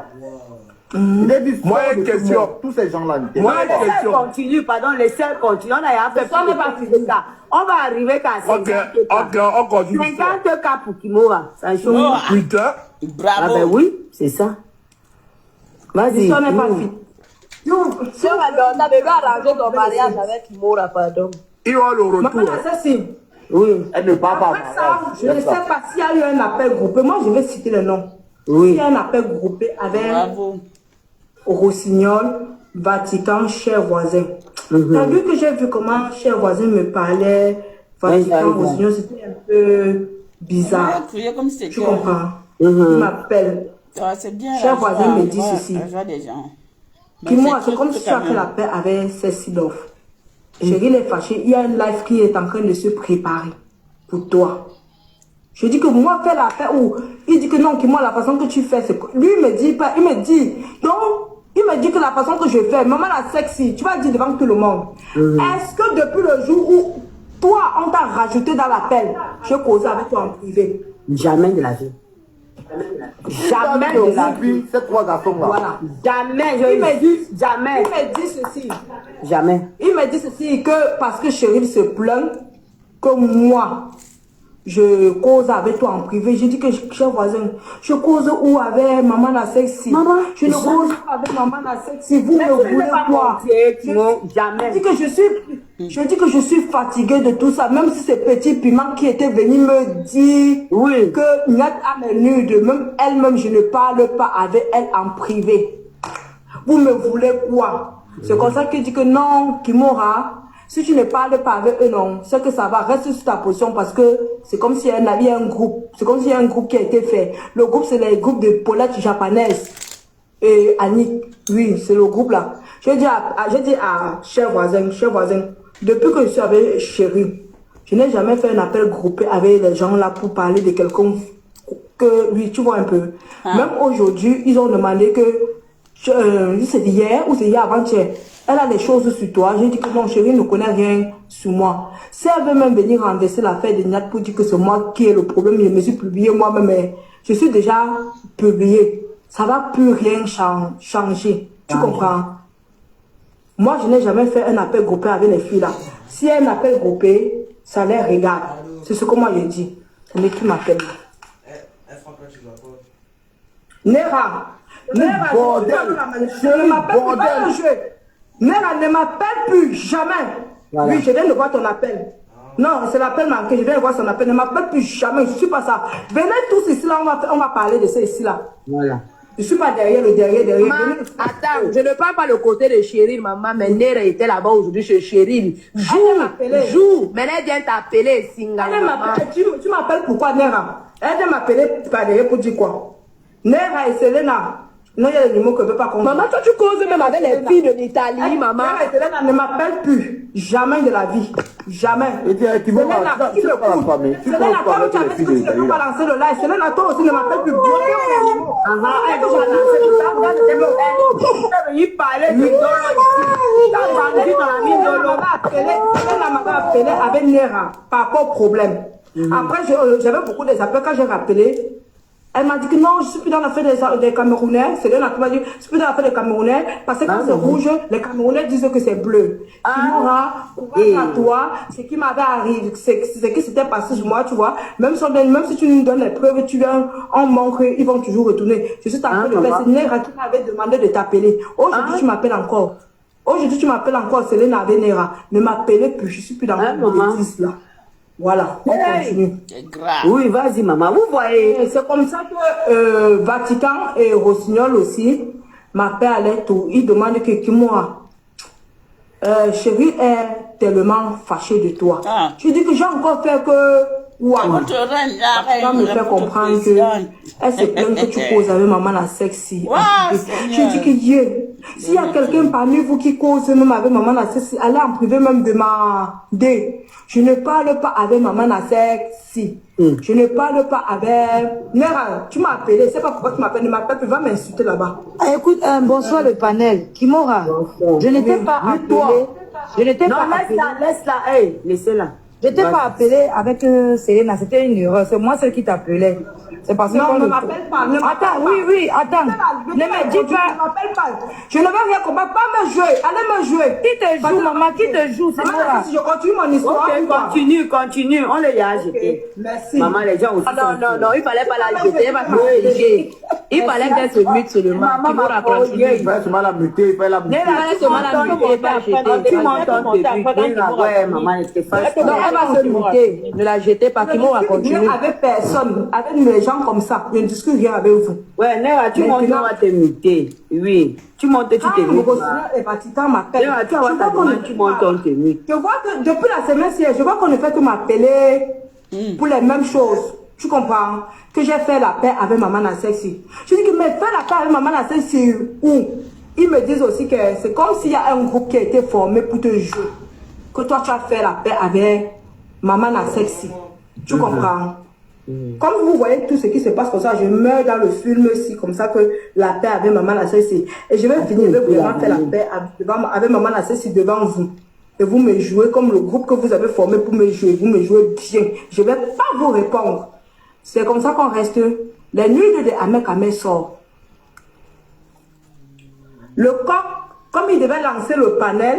Il est dit, Moi, une question. Tous ces gens-là. Moi, les seuls continuent, pardon, les seuls continuent. On a fait ça, on va arriver ça. On va arriver qu'à 50 Ok, on continue. 50 cas pour Kimora. Ça chauffe. Putain. Ah Bravo. ben oui, c'est ça. Vas-y. L'histoire n'est pas finie. Si on va arranger ton mariage avec Kimora, pardon. Il va le Maman, retour. l'assassine. Oui. Elle ne parle pas. Après ça, je ne sais pas s'il y a eu un appel groupé. Moi, je vais citer le nom. Oui. Il y a un appel groupé avec Bravo. Rossignol, Vatican, cher voisin. T'as vu que j'ai vu comment cher voisin me parlait, Vatican, Rossignol, c'était un peu bizarre. Crier comme c'était. Tu comprends? Il m'appelle. C'est bien. Cher voisin me dit ceci. Des gens. Puis moi, c'est comme si tu as fait la paix avec Cécile Doff. Chérie, est fâchée. Il y a un live qui est en train de se préparer pour toi. Je dis que moi, fais la paix ou il dit que non, que moi, la façon que tu fais, c'est que lui, il me dit pas, il me dit, donc, il me dit que la façon que je fais, maman la sexy, tu vas dire devant tout le monde. Est-ce que depuis le jour où toi, on t'a rajouté dans l'appel, je causais avec toi en privé? Jamais de la vie. Jamais de la vie. Ces trois garçons-là. Voilà. Jamais. Il me dit, Jamais. il me dit ceci. Jamais. Il me dit ceci que parce que Chérie se plaint que moi, je cause avec toi en privé. J'ai dit que, cher voisin, je cause où avec maman la sexy. Maman, je ne cause pas avec maman la sexy. Vous me voulez quoi? Jamais. Je dis que je suis fatiguée de tout ça. Même si ces petits piments qui étaient venus me dire Oui. que Nyat a mes nudes, même elle-même, je ne parle pas avec elle en privé. Vous me voulez quoi? C'est comme ça qu'il dit que non, Kimora. Si tu ne parles pas avec eux, non, c'est que ça va, reste sur ta position parce que c'est comme s'il y avait un groupe. C'est comme s'il y a un groupe qui a été fait. Le groupe, c'est les groupes de Paulette japonaises. Et Annick, oui, c'est le groupe là. J'ai dit à cher voisin, depuis que je suis avec Chérie, je n'ai jamais fait un appel groupé avec les gens là pour parler de quelqu'un que, oui, tu vois un peu. Même aujourd'hui, ils ont demandé que, c'est hier ou c'est hier avant-hier. Elle a des choses sur toi. J'ai dit que non, Chérie ne connaît rien sur moi. Si elle veut même venir renverser l'affaire de Nyat pour dire que c'est moi qui ai le problème, je me suis publié moi-même, mais je suis déjà publié. Ça va plus rien changer. Tu comprends? Moi, je n'ai jamais fait un appel groupé avec les filles là. Si un appel groupé, ça les regarde. C'est ce que moi je dis. Mais qui m'appelle? Nera, Bordel. ne m'appelle plus, pas le jeu. Nera, ne m'appelle plus, jamais. Voilà. Oui, je viens de voir ton appel. Non, c'est l'appel manqué, je viens de voir son appel. Ne m'appelle plus jamais, je ne suis pas ça. Venez tous ici là, on va parler de ça ici là. Voilà. Je ne suis pas derrière. Maman, attends, je ne parle pas le côté de Cheryl, maman, mais Nera était là-bas aujourd'hui chez Cheryl. Joue, mais elle vient t'appeler, Singa. Tu m'appelles pourquoi, Nera? Elle vient m'appeler par derrière pour dire quoi? Nera et Selena. Non, il y a des mots que je ne veux pas comprendre. Maman, toi, tu causes même avec les filles de l'Italie, maman. Nera et Selena ne m'appelle plus. Jamais de la vie. Jamais. Et tu es qui me parle, tu ne parles pas, mais tu Selena, parles pas comme tu avec avais les dit que filles tu ne peux de pas lancer le live. Selena, toi aussi ne m'appelle plus. Il parlait de Selena m'a appelé avec Nera. Par rapport au problème. Après, j'avais beaucoup des appels quand j'ai rappelé. Elle m'a dit que non, je suis plus dans l'affaire des Camerounais. C'est là qui m'a dit, je suis plus dans l'affaire des Camerounais. Parce que quand c'est rouge, les Camerounais disent que c'est bleu. Courage à toi. Ce qui m'avait arrivé, c'est que c'était passé sur moi, tu vois. Même si tu nous donnes les preuves, tu viens, on montre, ils vont toujours retourner. Je suis en train de faire. C'est Nera qui m'avait demandé de t'appeler. Aujourd'hui, tu m'appelles encore. Aujourd'hui, tu m'appelles encore, Selena avec Nera. Ne m'appelez plus, je suis plus dans le bêtise là. Voilà, on continue. C'est grave. Oui, vas-y, maman. Vous voyez. Et c'est comme ça que Vatican et Rossignol aussi m'appellent à l'aide tout. Ils demandent que moi, chérie est tellement fâchée de toi. Ah. Je dis que j'ai encore fait que... Ouah, Votre reine, la Vatican me reine, fait comprendre que elle se plaint que tu causes avec maman la sexy. Wow, Je Seigneur. dis que s'il y a quelqu'un parmi vous qui cause même avec maman la sexy, allez en privé même demander. Je ne parle pas avec maman la sexy. Je ne parle pas avec... Nera, tu m'as appelé, c'est pas pourquoi tu m'appelles, ne m'appelle, tu vas m'insulter là-bas. Ah, écoute, bonsoir le panel. Kimora, je ne t'ai pas appelé. Je ne t'ai Non, pas appelé. laisse-la. Hey, laissez-la. Je t'ai pas appelé avec Selena, c'était une erreur. C'est moi celle qui t'a appelé. C'est parce que Non, quand ne le- m'appelle pas. Ne m'appelle Attends, pas. oui, attends. Ne me dis Ne pas. m'appelle pas. Je ne vais rien combattre. Pas me jouer. Allez me jouer. Qui te joue, maman? Qui te joue? C'est Maman, moi. si je continue mon histoire. Ok, continue. On les a jetés. Merci. Maman, les gens aussi. Ah non, non, il fallait pas la jeter, elle va se Oui. protéger. Il fallait qu'elle se mute seulement. Maman Kimora m'a continue. Il fallait seulement la muter, il fallait la muter. Il fallait seulement la muter, pas jeter. Tu m'entends depuis. Ouais, maman, elle était fâchée. Non, elle va se muter. Ne la jetez pas. Kimora Je ne continue. discute avec personne. Avec les gens comme ça. Je ne discute rien avec vous. Ouais, Néra, tu montes, on va te muter. Oui. Tu montes, tu Quand te le mutes. Rossignol et Vatican m'appellent, Néra, tu vas je vois qu'on t'abonner, ne- tu montes, on te mute. Je vois que depuis la semaine dernière, je vois qu'on ne fait que m'appeler pour les mêmes choses. Tu comprends? Que j'ai fait la paix avec maman la sexy. Je dis que mais fais la paix avec maman la sexy où? Ils me disent aussi que c'est comme s'il y a un groupe qui a été formé pour te jouer. Que toi tu as fait la paix avec maman la sexy. Tu comprends? Comme vous voyez tout ce qui se passe comme ça, je meurs dans le film aussi, comme ça que la paix avec maman la sexy. Et je vais finir, je vais vraiment faire la paix avec maman la sexy devant vous. Et vous me jouez comme le groupe que vous avez formé pour me jouer. Vous me jouez bien. Je ne vais pas vous répondre. C'est comme ça qu'on reste. Les nuits de Ahmed Kamel sort. Le coq, comme il devait lancer le panel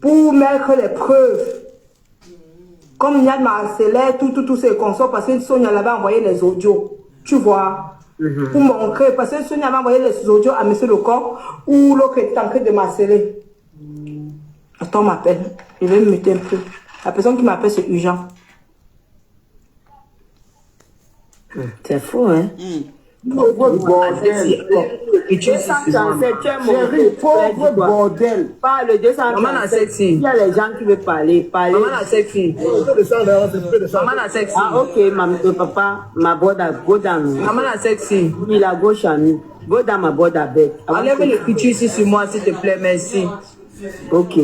pour mettre les preuves, comme Niad m'a harcelé, tous ces consorts, parce que Sonia l'avait envoyé les audios. Tu vois, pour montrer, parce que Sonia avait envoyé les audios à M. Lecoq, où l'autre était en train de m'harceler. Attends, on m'appelle. Je vais me mettre un peu. La personne qui m'appelle, c'est urgent. C'est fou, hein? Pauvre bordel. Et tu sais, c'est Chérie, pauvre bordel. Pas le 237. Maman la sexy. Il y a les gens qui veulent parler. Maman la sexy. Maman la sexy. Ah, ok, papa, ma boda, go down. Maman la sexy. Il a gauche à nous. Go down, ma boda bête. Enlève l'écriture ici sur moi, s'il te plaît, merci. Ok.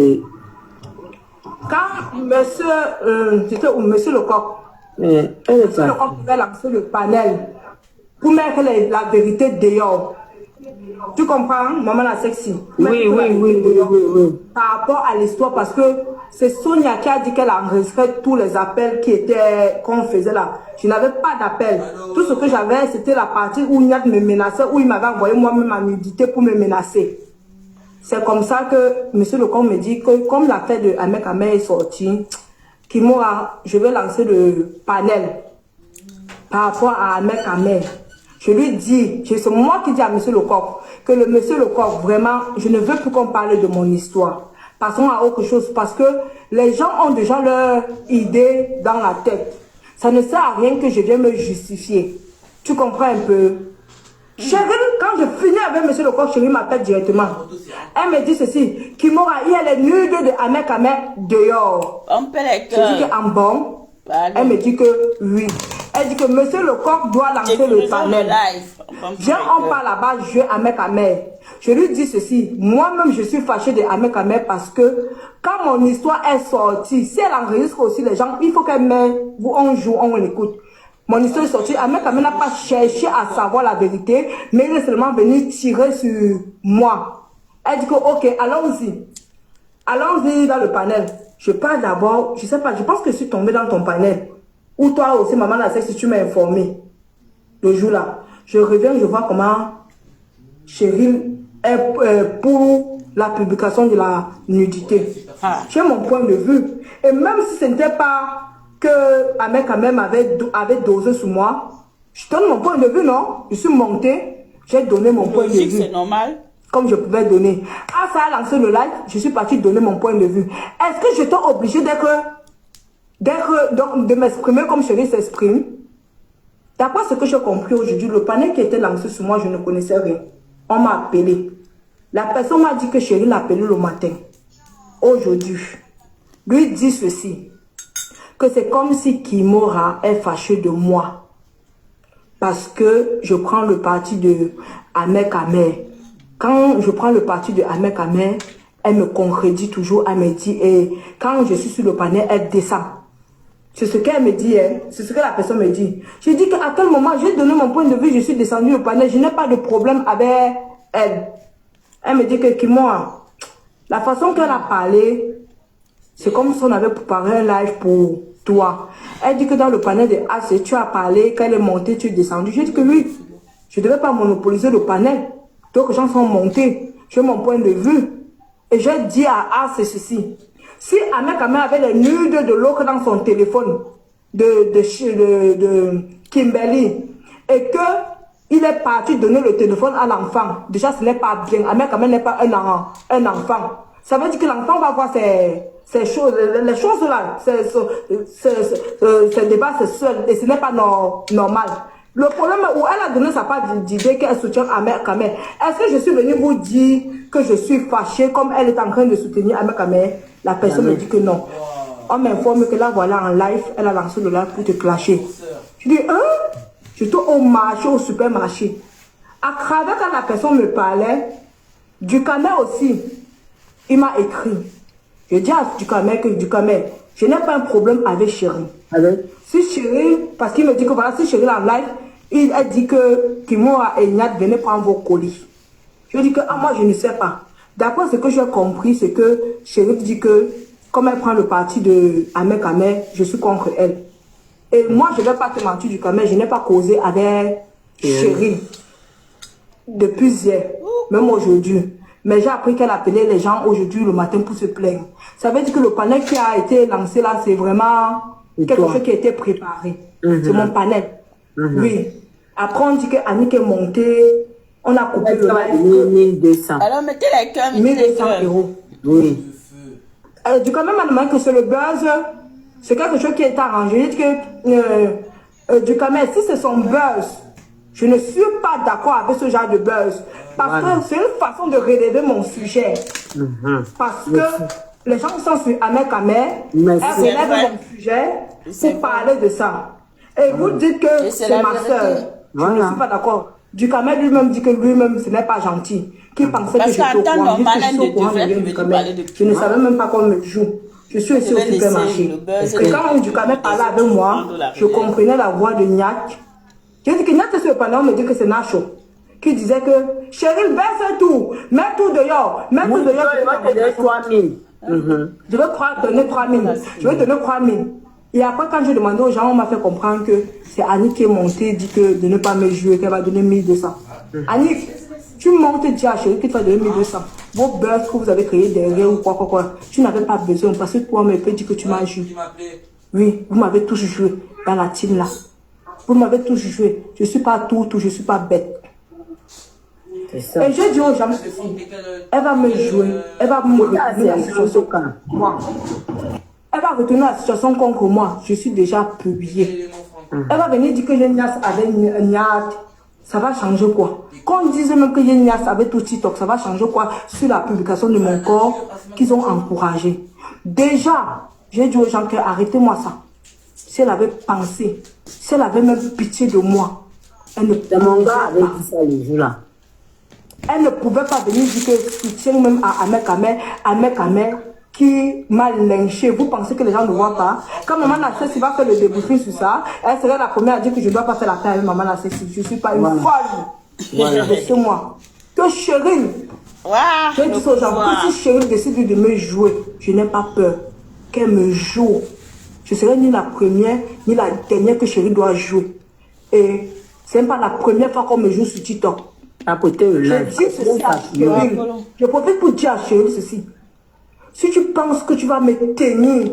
Quand monsieur Lecoq, Mais, elle est monsieur pas. Lecoq pouvait lancer le panel pour mettre la vérité dehors. Tu comprends, maman la sexy? Oui. Par rapport à l'histoire, parce que c'est Sonia qui a dit qu'elle enregistrait tous les appels qu'on faisait là. Je n'avais pas d'appel. Tout ce que j'avais, c'était la partie où Niad me menaçait, où il m'avait envoyé moi-même ma nudité pour me menacer. C'est comme ça que M. Lecoq me dit que comme l'affaire de Ahmed Kamel est sortie, je vais lancer le panel par rapport à Ahmed Kamel. Je lui dis, c'est moi qui dis à M. Lecoq que le M. Lecoq, vraiment, je ne veux plus qu'on parle de mon histoire. Passons à autre chose parce que les gens ont déjà leur idée dans la tête. Ça ne sert à rien que je vienne me justifier. Tu comprends un peu? Chérie, quand je finis avec M. Lecoq, chérie m'appelle directement. Elle me dit ceci, Kimora, il y a les nudes de Ahmed Kamel dehors. On peut les Je dis cœurs. qu'en bon, Pardon. elle me dit que oui. Elle dit que M. Lecoq doit lancer le panel. Viens, on part là-bas, je vais Ahmed Kamel. Je lui dis ceci, moi-même je suis fâchée de Ahmed Kamel parce que quand mon histoire est sortie, si elle enregistre aussi les gens, il faut qu'elle mette, on joue, on l'écoute. Mon histoire est sortie, Ahmed Kamel n'a pas cherché à savoir la vérité, mais il est seulement venu tirer sur moi. Elle dit que ok, allons-y. Allons-y dans le panel. Je parle d'abord, je sais pas, je pense que je suis tombée dans ton panel. Ou toi aussi, maman la sexe, si tu m'as informé. Le jour-là. Je reviens, je vois comment Cheryl est pour la publication de la nudité. J'ai mon point de vue. Et même si ce n'était pas que Ahmed Kamel avait dosé sur moi, je donne mon point de vue, non? Je suis montée, j'ai donné mon point de vue. C'est normal. Comme je pouvais donner. Ah, ça a lancé le live, je suis partie donner mon point de vue. Est-ce que j'étais obligée d'être donc, de m'exprimer comme Chérie s'exprime. D'après ce que j'ai compris aujourd'hui, le panel qui était lancé sur moi, je ne connaissais rien. On m'a appelé. La personne m'a dit que Chérie l'a appelé le matin. Aujourd'hui, lui dit ceci, que c'est comme si Kimora est fâché de moi. Parce que je prends le parti de Ahmed Kamer. Quand je prends le parti de Ahmed Kamer, elle me concrédite toujours, elle me dit, et quand je suis sur le panel, elle descend. C'est ce qu'elle me dit, hein. C'est ce que la personne me dit. Je dis qu'à quel moment, j'ai donné mon point de vue, je suis descendue au panel, je n'ai pas de problème avec elle. Elle me dit que Kimora, la façon qu'elle a parlé, c'est comme si on avait préparé un live pour toi. Elle dit que dans le panel de AC, tu as parlé, qu'elle est montée, tu es descendu. Je dis que oui, je ne devais pas monopoliser le panel. Donc les gens sont montés. J'ai mon point de vue. Et j'ai dit à AC ceci. Si Ahmed Kamer avait les nudes de l'autre dans son téléphone, de Kimberly, et que il est parti donner le téléphone à l'enfant, déjà ce n'est pas bien. Ahmed Kamer n'est pas un enfant. Ça veut dire que l'enfant va voir ces choses, les choses là, ces débats, c'est seul, et ce n'est pas normal. Le problème où elle a donné sa part d'idée qu'elle soutient Ahmed Kamer. Est-ce que je suis venue vous dire que je suis fâchée comme elle est en train de soutenir Ahmed Kamer? La personne me dit que non. On m'informe que là, voilà, en live, elle a lancé le live pour te clasher. Je dis, hein? J'étais au marché, au supermarché. À travers quand la personne me parlait, Dukamer aussi, il m'a écrit. Je dis à Dukamer que Dukamer, je n'ai pas un problème avec Chérie. Si Chérie, parce qu'il me dit que voilà, si Chérie en live, il a dit que Kimora et Nyat venaient prendre vos colis. Je dis que moi je ne sais pas. D'après ce que j'ai compris, c'est que Chérie dit que comme elle prend le parti de Ahmed Kamer, je suis contre elle. Et moi je ne vais pas te mentir Dukamer, je n'ai pas causé avec Chérie depuis hier, même aujourd'hui. Mais j'ai appris qu'elle appelait les gens aujourd'hui le matin pour se plaindre. Ça veut dire que le panel qui a été lancé là, c'est vraiment quelque chose qui a été préparé. C'est mon panel. Oui. Après, on dit qu'Annick est montée. On a coupé le live. 1200. Alors, mettez les cœurs, mettez 1200 les cœurs. euros. Oui. Du coup, même à demandé que c'est le buzz. C'est quelque chose qui est arrangé. Je dis que du coup, si c'est son buzz, je ne suis pas d'accord avec ce genre de buzz. Parce que c'est une façon de relever mon sujet. Parce que les gens qui sont sur Ahmed Kamer, elles relèvent mon sujet pour parler de ça. Et vous dites que c'est ma soeur. Je ne suis pas d'accord. Dukamer lui-même dit que lui-même ce n'est pas gentil. Qui pensait que j'étais au courant. Je ne savais même pas qu'on me joue. Je suis ici au supermarché. Et quand Dukamer parlait avec moi, je comprenais la voix de Nyak. J'ai dit que Nyak est sur le panneau, on me dit que c'est Nacho. Qui disait que Chérie, baisse tout, mets tout dehors, mets tout dehors. Je vais te donner 3000. Je vais donner 3000. Je vais donner 3000. Et après, quand je demandais aux gens, on m'a fait comprendre que c'est Annick qui est montée, dit que de ne pas me jouer, qu'elle va donner 1200. Annick, tu montes et dis à Chérie qu'il va donner 1200. Vos buzz que vous avez créés derrière ou quoi. Tu n'avais pas besoin parce que toi, on me peut dire que tu m'as joué. Oui, vous m'avez tous joué dans la team là. Vous m'avez tous joué. Je ne suis pas tout, je ne suis pas bête. Et j'ai dit aux gens, elle va me jouer, elle va me retenir la situation contre moi. Elle va retenir la situation contre moi. Je suis déjà publiée. Elle va venir dire que Yenias avec Nyat, ça va changer quoi? Quand on disait même que Yenias avec tout TikTok, ça va changer quoi sur la publication de mon corps qu'ils ont encouragé. Déjà, j'ai dit aux gens que arrêtez-moi ça. Si elle avait pensé, si elle avait même pitié de moi, elle ne pouvait Mon gars pas. avait dit ça le jour là. Elle ne pouvait pas venir dire que soutien même à Ahmed Kamer qui m'a lynché. Vous pensez que les gens ne voient pas? Quand maman Nassessi va faire le débriefing sur ça, elle serait la première à dire que je ne dois pas faire la paix avec maman Nassessi. Je ne suis pas une folle. C'est moi. Que Chérie, je dis aux gens, que si Chérie décide de me jouer, je n'ai pas peur qu'elle me joue. Je serai ni la première, ni la dernière que Chérie doit jouer. Et ce n'est pas la première fois qu'on me joue sur TikTok. Je dis ceci à Chérie. Je profite pour dire à Chérie ceci. Si tu penses que tu vas me tenir,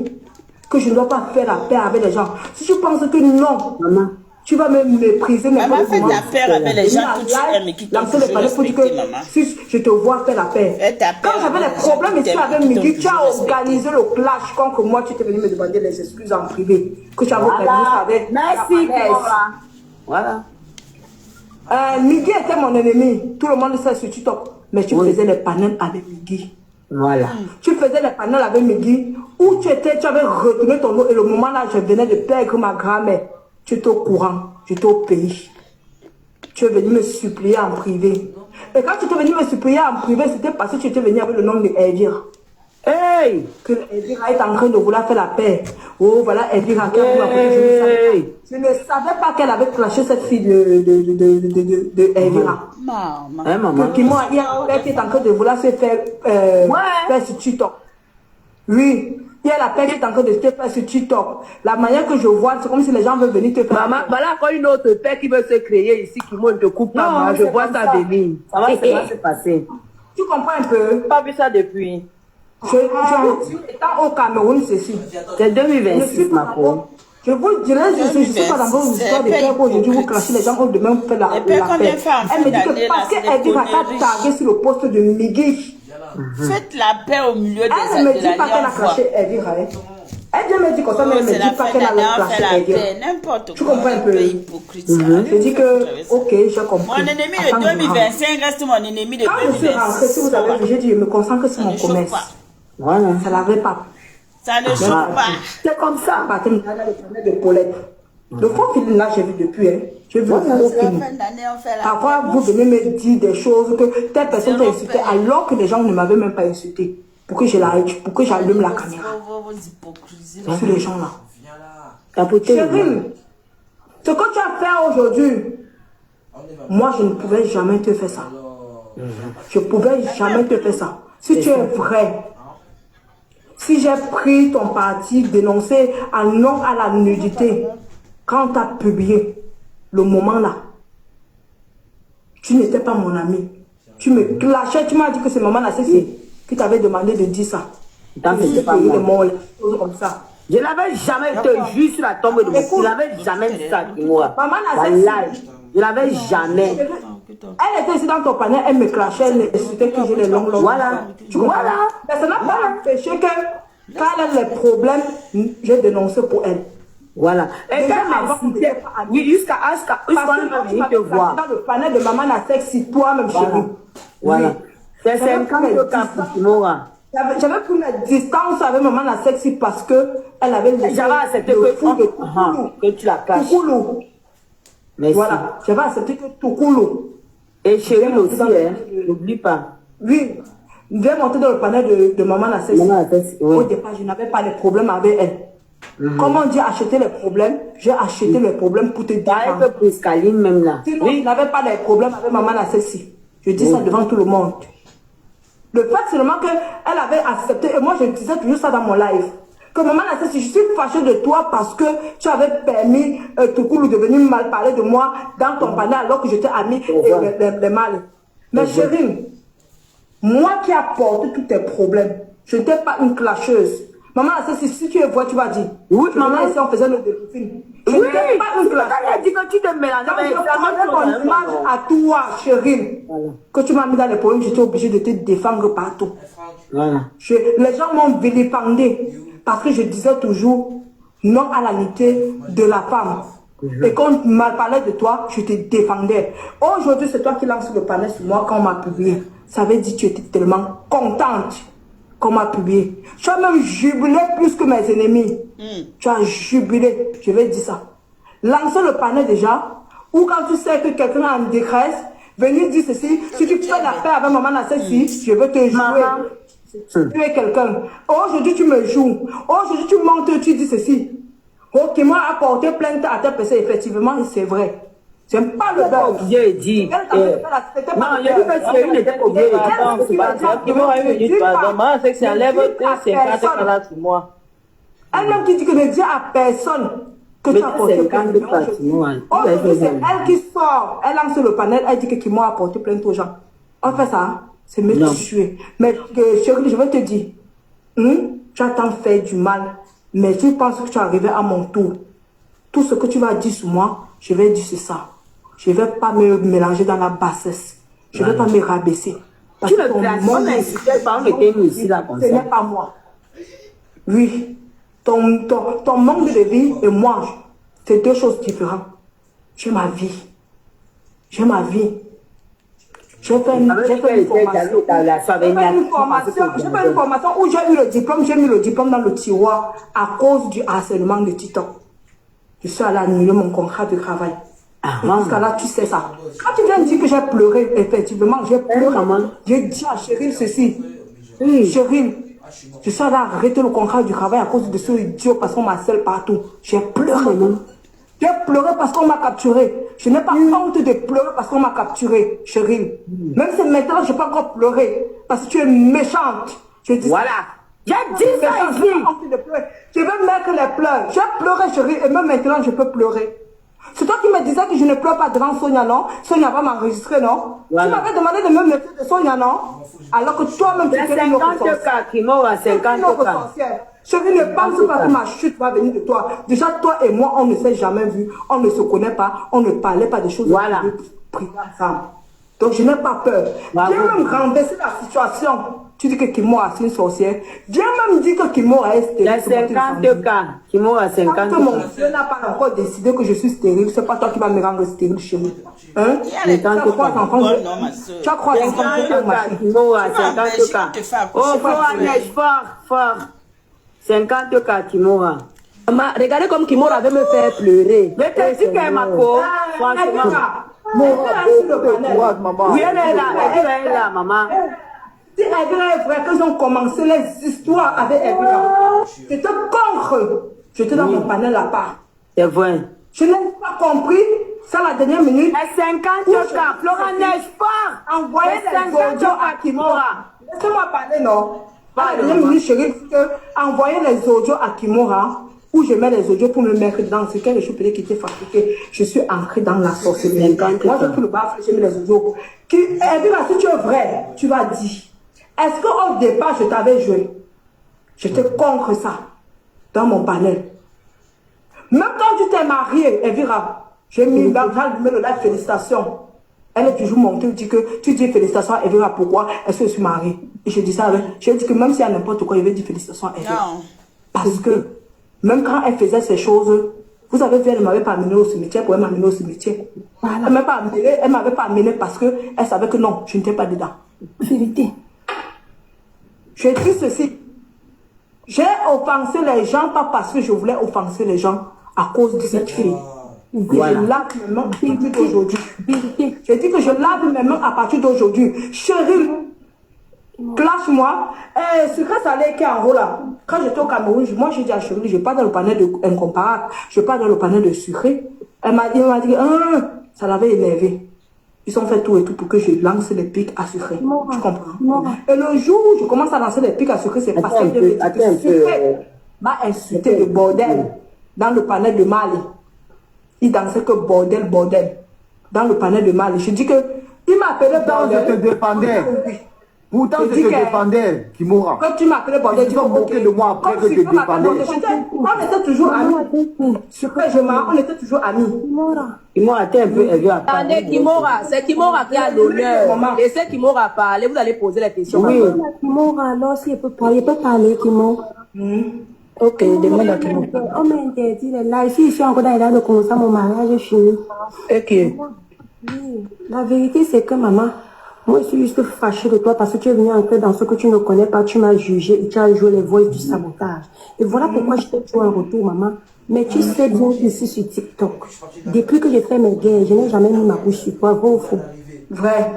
que je ne dois pas faire la paix avec les gens, si tu penses que non, Tu vas me mépriser. Maman, fais la paix avec les gens que tu aimes et qui t'ont lancer le toujours panneau pour dire que respecté, maman. si je te vois faire la paix. Fais ta paix Quand j'avais avec les les gens problèmes qui ici t'aiment avec et qui Miki, t'ont tu as toujours organisé le clash contre moi. Tu t'es venu me demander les excuses en privé. Que tu avais organisé avec. Merci, Kimora. Voilà. Migi était mon ennemi. Tout le monde le sait sur TikTok. Mais tu faisais les panels avec Migi. Voilà. Tu faisais les panels avec Migi où tu avais retenu ton nom et le moment là, je venais de perdre ma grand-mère. Tu étais au courant, j'étais au pays. Tu es venu me supplier en privé. Et quand tu étais venu me supplier en privé, c'était parce que tu étais venu avec le nom de Elvira. Hey! Que Elvira est en train de vouloir faire la paix. Oh, voilà Elvira qui a voulu je ne savais pas qu'elle avait clashé cette fille de Elvira. Maman. Qui m'a dit qui est en train de vouloir se faire faire sur TikTok. Oui, il y a la paix qui est en train de se faire sur TikTok. La manière que je vois, c'est comme si les gens veulent venir te faire. Maman, voilà encore une autre paix qui veut se créer ici, qui ne te coupe pas. Non, Je vois ça venir. Ça va se passer. Tu comprends un peu? Pas vu ça depuis. Je vous dis, étant au Cameroun, ceci. C'est 2026, ma pauvre. Je vous dirais, je ne suis pas dans vos histoires de paix qu'aujourd'hui vous clashez les gens, demain vous faites la paix. Elle me dit que parce qu'elle dit qu'elle a tagué sur le poste de Migi. Faites la paix au milieu des Elle ne me dit pas qu'elle a clashé Elvira. Elle vient me dire comme ça, mais elle ne me dit pas qu'elle a clashé Elvira. N'importe Tu quoi. comprends un peu? Hypocrite. Je dis que, ok, j'ai compris. Mon ennemi de 2025 reste mon ennemi de Quand je suis rentrée, si vous avez vu, j'ai dit, je me concentre sur mon commerce. Voilà. Ça l'avait pas. Ça ne chauffe pas. C'est comme ça. Parce que nous avons le problème de Paulette. Le faux film là, j'ai vu depuis. Hein. J'ai vu le faux film. Parfois, vous venez me dire des choses que telle personne t'a insulté alors que les gens ne m'avaient même pas insulté. Pour que j'allume la caméra. Sur les gens là. Chérie, ce que tu as fait aujourd'hui, moi je ne pouvais jamais te faire ça. Je ne pouvais jamais te faire ça. Si tu es vrai, si j'ai pris ton parti dénoncé en non à la nudité, quand tu as publié le moment là, tu n'étais pas mon ami. Tu me clashais, tu m'as dit que c'est maman la Cécile qui t'avait demandé de dire ça. Comme ça. Je n'avais jamais te vu sur la tombe de mon fils. Je n'avais jamais dit ça, moi. Maman la Cécile. Je n'avais jamais. Elle était ici dans ton panel, elle me clashait, elle insultait que j'ai les longs. Voilà. Tu comprends? Mais ça n'a pas empêché que quand elle a les problèmes, j'ai dénoncé pour elle. Voilà. Et Déjà, quand oui, jusqu'à on va venir te voir. Dans le panel de maman la sexy, toi-même, chérie. Voilà. C'est 50 cas pour Kimora. J'avais pris ma distance avec maman la sexy parce que elle avait le j'avais accepté que tu la caches. Merci. Voilà, j'avais accepté que Toukoulou. Et chérie aussi, n'oublie pas. Oui, je vais monter dans le panel de maman la sexy. Au départ, je n'avais pas de problème avec elle. Comment on dit acheter les problèmes? J'ai acheté les problèmes pour te dire. Avec Priscaline même là. Sinon, je n'avais pas de problème avec maman la sexy. Je dis ça devant tout le monde. Le fait seulement qu'elle avait accepté, et moi je disais toujours ça dans mon live, que maman la sexy, je suis fâchée de toi parce que tu avais permis Toukoulou de venir mal parler de moi dans ton panel alors que j'étais amie et les mal. Mais chérie, moi qui ai porté tous tes problèmes, je n'étais pas une clasheuse. Maman, si tu es vois, tu vas dire. Oui, maman, ici on faisait nos défilés. Je n'étais pas une clasheuse. Elle a dit que tu te mélanges. Je prenais mon image à toi, chérie. Voilà. Que tu m'as mis dans les problèmes, j'étais obligée de te défendre partout. Voilà. Les gens m'ont vilipendé parce que je disais toujours non à la nudité de la femme. Et quand on m'a parlé de toi, je te défendais. Aujourd'hui, c'est toi qui lances le panel sur moi quand on m'a publié. Ça veut dire que tu étais tellement contente qu'on m'a publié. Tu as même jubilé plus que mes ennemis. Tu as jubilé, je vais dire ça. Lancer le panel déjà, ou quand tu sais que quelqu'un est en détresse, venir dire ceci, si tu fais la paix avec maman dans ceci, je veux te jouer. Tu es quelqu'un. Aujourd'hui, tu me joues. Aujourd'hui, tu montes, tu dis ceci. Ok, moi, apporter plainte à ta personne, effectivement, c'est vrai. J'aime pas le beurre. J'ai dit. Non, il y a dit que c'est une était obligée. Maman, c'est que c'est enlève 50 carats sur moi. Elle-même qui dit que ne dit à personne que tu as apporté plainte. Aujourd'hui, c'est elle qui sort. Elle lance le panel, elle dit que qui m'a apporté plainte aux gens. On fait ça, c'est me tuer. Mais chérie, je vais te dire, tu as tant fait du mal, mais tu penses que tu es arrivé à mon tour. Tout ce que tu vas dire sur moi, je vais dire c'est ça. Je ne vais pas me mélanger dans la bassesse. Je ne vais pas me rabaisser. Parce Tu me que ton places, monde on n'insistait pas, on était mis ici là comme ce ça. n'est pas moi. Oui. Ton manque de vie et moi, c'est deux choses différentes. J'ai ma vie. J'ai ma vie. J'ai fait une formation où j'ai eu le diplôme, j'ai mis le diplôme dans le tiroir à cause du harcèlement de TikTok. Je suis allée annuler mon contrat de travail. Parce que là, tu sais ça. Quand tu viens me dire que j'ai pleuré, effectivement, j'ai pleuré. J'ai dit à Cheryl ceci. Cheryl, je suis allée arrêter le contrat du travail à cause de ce idiot parce qu'on m'harcèle partout. J'ai pleuré. J'ai pleuré parce qu'on m'a capturé. Je n'ai pas honte de pleurer parce qu'on m'a capturé, Cheryl. Même si maintenant, je n'ai pas encore pleuré parce que tu es méchante. Je dis voilà. J'ai dit ça ici. Je vais mettre les pleurs. J'ai pleuré, Cheryl, et même maintenant, je peux pleurer. C'est toi qui me disais que je ne pleure pas devant Sonia, non? Sonia va m'enregistrer, non? Voilà. Tu m'avais demandé de me mettre de Sonia, non? Alors que toi-même, tu fais une autre sorcière. 50 cas qui m'ont à 50 cas. Chérie, ne pense pas que ma chute va venir de toi. Déjà, toi et moi, on ne s'est jamais vu. On ne se connaît pas. On ne parlait pas des choses. Voilà. Donc, je n'ai pas peur. Viens même renverser la situation. Tu dis que Kimora, c'est une sorcière. Viens même dire que Kimora est stérile. Il y a 50 cas. Kimora a 50 cas. Quand mon Dieu n'a pas encore décidé que je suis stérile, c'est pas toi qui vas me rendre stérile chez nous. Hein? Tu as trois enfants. Tu as trois enfants. Kimora a 50 cas. Oh, fort. 50 cas, Kimora. Maman, regardez comme Kimora veut me faire pleurer. Mais t'es dit qu'elle m'a co. Franchement. Oui, elle est là, maman. Si Evira est vrai qu'ils ont commencé les histoires avec Evira, j'étais contre. J'étais dans mon panel à part. C'est vrai. Je n'ai pas compris. C'est la dernière minute. Et 50 cas, Florent neige pas. Envoyez les audios à Kimora. Laissez-moi parler, non? À la dernière minute, chérie, envoyez les audios à Kimora. Où je mets les audios pour me mettre dans ce qu'elle est peut-être qui était fatiguée. Je suis entrée dans la sorcellerie. Moi, j'ai pris le bafle, j'ai mis les audios. Evira, si tu es vrai, tu vas dire. Est-ce qu'au départ, je t'avais joué? J'étais contre ça, dans mon panel. Même quand tu t'es mariée, Evira, j'ai mis le live félicitations. Elle est toujours montée, tu dis félicitations à Evira, pourquoi est-ce que je suis mariée? Et je dis ça avec, je dis que même si y a n'importe quoi, je vais dire félicitations à Evira. Non. Parce que, même quand elle faisait ces choses, vous avez vu, elle ne m'avait pas amené au cimetière pour m'amener au cimetière. Voilà. Elle ne m'avait pas amené parce qu'elle savait que non, je n'étais pas dedans. Vérité. J'ai dit ceci. J'ai offensé les gens, pas parce que je voulais offenser les gens, à cause de cette fille. Voilà. Je lave mes mains à partir d'aujourd'hui. J'ai dit que je lave mes mains à partir d'aujourd'hui. Cheryl, classe-moi. Sucré salé qui est en haut là. Quand j'étais au Cameroun, moi j'ai dit à Cheryl, je pas dans le panel de incomparable, je pas dans le panel de sucré. Elle m'a dit, ça l'avait énervé. Ils ont fait tout et tout pour que je lance les pics à sucré. Tu comprends? Et le jour où je commence à lancer les pics à sucré, c'est parce que sucré m'a insulté de bordel dans le panel de Mali. Il dansait que bordel. Dans le panel de Mali. Je dis que il m'a appelé bordel. Je te défendais. Pourtant, je te défendais, Kimora. Quand tu m'appelais bordel, tu m'as moqué de moi après que je te défendais. On était toujours amis. On était toujours amis. Kimora, t'es un peu élevé à part. Attendez, Kimora, c'est Kimora qui a l'honneur. Laissez Kimora parler, vous allez poser la question. Oui. Kimora, alors s'il peut parler, Kimora. Ok, demande à Kimora. On m'a interdit les lives. Si je suis encore dans les lives de commencer mon mariage, je finis. Ok. Oui, la vérité, c'est que maman, moi, je suis juste fâchée de toi parce que tu es venu entrer dans ce que tu ne connais pas, tu m'as jugé et tu as joué les voix du sabotage. Et voilà pourquoi je t'ai joué un retour, maman. Mais tu sais bien qu'ici sur TikTok, depuis que j'ai fait mes guerres, je n'ai jamais mis ma bouche sur toi, vrai ou faux? Vrai.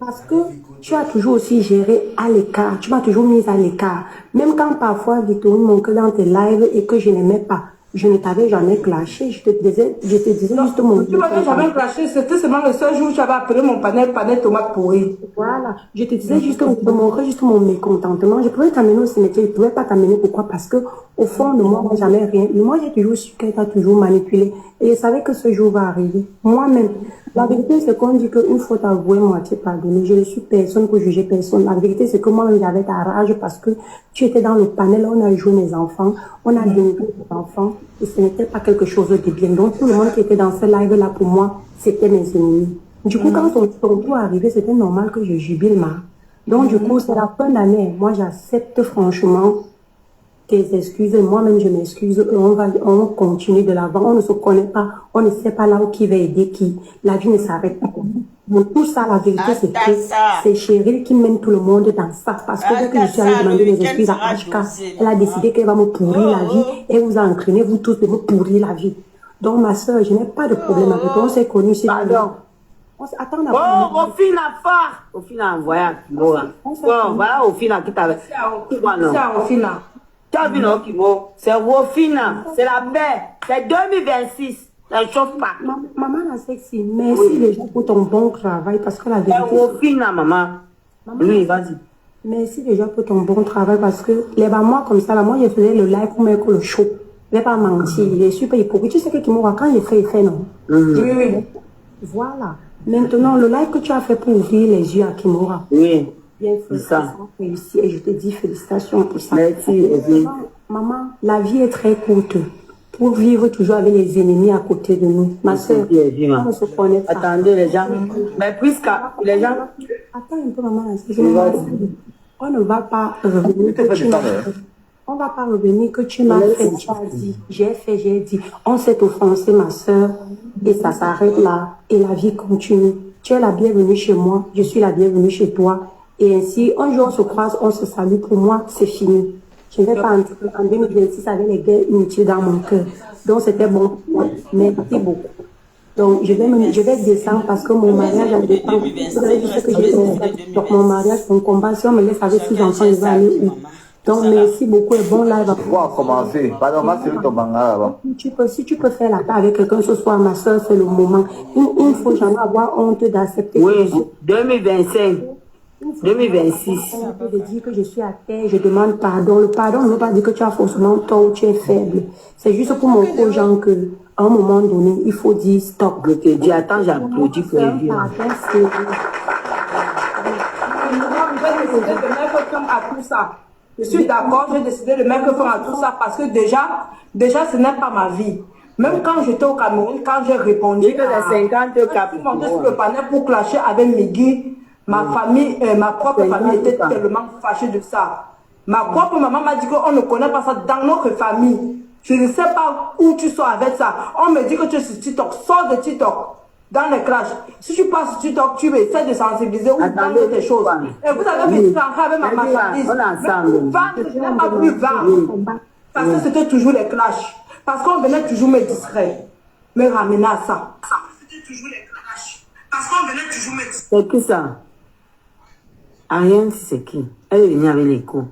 Parce que tu as toujours aussi géré à l'écart, tu m'as toujours mise à l'écart. Même quand parfois Victorine manquait dans tes lives et que je n'aimais pas, je ne t'avais jamais clashé, je te disais juste mon... Tu m'avais jamais clashé, c'était seulement le seul jour où j'avais appelé mon panel tomate pourrie. Voilà, je te disais juste, je te montrais juste mon mécontentement. Je pouvais t'amener au cimetière, je ne pouvais pas t'amener. Pourquoi? Parce que au fond de moi, moi, jamais rien. Et moi, j'ai toujours su qu'elle t'a toujours manipulé. Et je savais que ce jour va arriver. Moi-même, La vérité, c'est qu'on dit qu'une faute avouée, moitié pardonnée. Je ne suis personne pour juger personne. La vérité, c'est que moi, j'avais ta rage parce que tu étais dans le panel, on a joué mes enfants, on a dénigré mes enfants, et ce n'était pas quelque chose de bien. Donc, tout le monde qui était dans ce live-là, pour moi, c'était mes ennemis. Du coup, quand ton tour arrivé, c'était normal que je jubile, ma. Donc, du coup, c'est la fin d'année. Moi, j'accepte franchement tes excuses, moi-même je m'excuse, on continue de l'avant, on ne se connaît pas, on ne sait pas là où qui va aider qui, la vie ne s'arrête pas. Donc tout ça, la vérité, c'est que c'est Cheryl qui mène tout le monde dans ça, parce que dès que je suis allée demander mes excuses à HK, elle a décidé qu'elle va me pourrir la vie, et vous entraînez, vous tous, de me pourrir la vie. Donc ma soeur, je n'ai pas de problème avec toi, on s'est connus, c'est Pardon. Attends, Oh, Ofina fort. Ofina envoyé à Kimo. Bon, voilà Ofina qui t'avait. C'est Ofina. Tu as vu non, Kimo? C'est Ofina. C'est la paix. C'est 2026. Ça ne chauffe pas. Maman, la sexy, merci déjà pour ton bon travail, parce que la vérité... C'est Ofina, maman. Oui, vas-y. Merci déjà pour ton bon travail, parce que moi, comme ça, là, moi, je faisais le live pour mettre le show. Je ne vais pas mentir, il est super hypocrite. Tu sais que Kimura, quand il fait, non? Oui. Voilà. Maintenant, le live que tu as fait pour ouvrir les yeux à Kimura. Oui. Bien fait, ça. Réussi, et je te dis félicitations pour ça. Merci. Maman, la vie est très courte. Pour vivre toujours avec les ennemis à côté de nous. Ma soeur, on ne se connaît pas. Attendez, les gens. Mais puisque les gens... Attends un peu, maman. On ne va pas revenir. On ne va pas revenir que tu m'as fait, tu as dit. J'ai fait, j'ai dit. On s'est offensé, ma soeur. Et ça s'arrête là. Et la vie continue. Tu es la bienvenue chez moi. Je suis la bienvenue chez toi. Et ainsi, un jour on se croise, on se salue. Pour moi, c'est fini. Je ne vais pas entrer en 2026 avec les guerres inutiles dans mon cœur. Donc c'était bon. Merci beaucoup. Donc je vais descendre parce que mon mariage a dépend. Donc mon mariage, mon combat, si on me laisse avec 6 enfants, je vais aller où? Donc merci beaucoup et bon live. Pourquoi commencer? Pardon, va sur ton banga là-bas. Si tu peux faire la paix avec quelqu'un ce soir, ma soeur, c'est le moment. Il ne faut jamais avoir honte d'accepter. Oui, 2025. 2026. Je dis que je suis à terre, je demande pardon. Le pardon ne veut pas dire que tu as forcément tort ou tu es faible. C'est juste pour montrer aux gens qu'à un moment donné, il faut dire stop. Je te dis, attends, j'applaudis pour les vieux. Je suis d'accord, j'ai décidé de mettre fin à tout ça parce que déjà ce n'est pas ma vie. Même quand j'étais au Cameroun, quand j'ai répondu à 50 cas sur le panel pour clasher avec Migui, ma famille, ma propre famille était tellement fâchée de ça. Ma propre maman m'a dit qu'on ne connaît pas ça dans notre famille. Je ne sais pas où tu sors avec ça. On me dit que tu es sur TikTok. Sors de TikTok. Dans les clashs. Si tu passes sur TikTok, tu essaies de sensibiliser ou vendre tes choses. Et vous avez fait ça avec ma marchandise. Je n'ai pas pu vendre. Parce que c'était toujours les clashs. Parce qu'on venait toujours me distraire. Me ramener à ça. C'était toujours les clashs. Parce qu'on venait toujours me distraire. C'est qui ça? Ariane, c'est qui? Elle est venue avec les coups.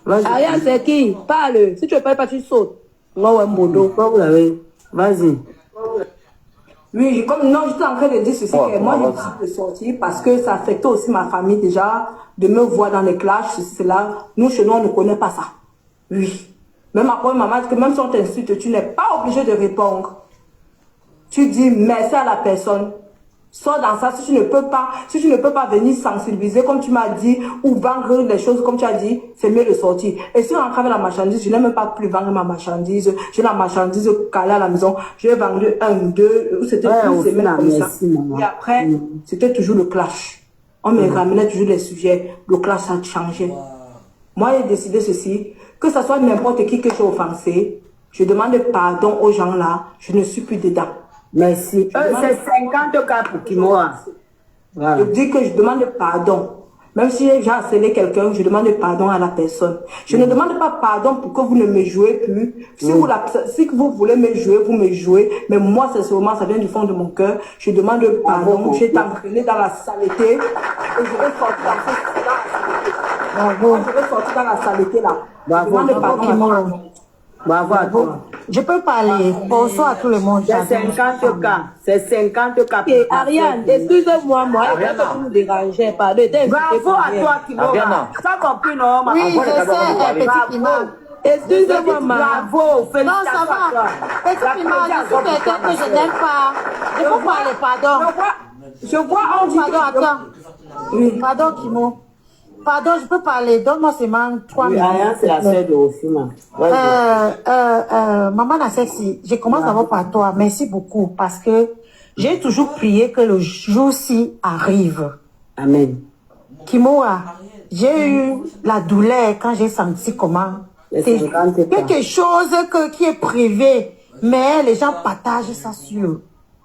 Ariane, c'est qui? Parle. Si tu ne veux pas, tu sautes. Moi, vous l'avez. Vas-y. Oui, comme non, j'étais en train de dire ceci, que moi j'ai décidé de sortir parce que ça affectait aussi ma famille déjà, de me voir dans les clashs, cela. Nous, chez nous, on ne connaît pas ça. Oui. Même après, maman dit que même si on t'insulte, tu n'es pas obligé de répondre. Tu dis merci à la personne. Sors dans ça, si tu ne peux pas venir sensibiliser comme tu m'as dit, ou vendre les choses comme tu as dit, c'est mieux de sortir. Et si on rentre avec la marchandise, je n'ai même pas plus vendre ma marchandise, j'ai la marchandise calée à la maison, j'ai vendu 1, 2, c'était une semaine comme ça. Et après, c'était toujours le clash. On me ramenait toujours les sujets, le clash a changé. Moi, j'ai décidé ceci, que ce soit n'importe qui que j'ai offensé, je demande pardon aux gens là, je ne suis plus dedans. Merci. C'est 50 cas pour Kimura. Voilà. Je dis que je demande pardon. Même si j'ai harcelé quelqu'un, je demande pardon à la personne. Je ne demande pas pardon pour que vous ne me jouez plus. Si vous voulez me jouer, vous me jouez. Mais moi, c'est seulement, ça vient du fond de mon cœur. Je demande pardon. J'ai été entraîné dans la saleté. Et je vais sortir dans cette saleté. Bravo. Je vais sortir dans la saleté là. Bravo. Je demande pardon. Bravo à toi. Je peux parler. Bonsoir à tout le monde. C'est 50 cas. C'est 50 cas. Et Ariane, excuse-moi, il faut que vous nous déranger. Pardon. Bravo à toi, Kimura. Ça compris, non? Oui, je sais, petit Pinot. Excusez-moi, maman. Bravo, félicitations. Non, ça va. Petit Pinot, je suis quelqu'un que je n'aime pas. Il faut parler, pardon. Je vois, on dit Pardon, attends. Oui. Pardon, Kimo. Pardon, je peux parler. Donne-moi seulement 3 Oui, minutes. Ariane, c'est la sœur de Rofima. Maman Nassexi, je commence d'abord par toi. Merci beaucoup parce que j'ai toujours prié que le jour-ci arrive. Amen. Kimoa, j'ai eu la douleur quand j'ai senti comment Les c'est 50 ans. quelque chose qui est privé, mais les gens partagent ça sur les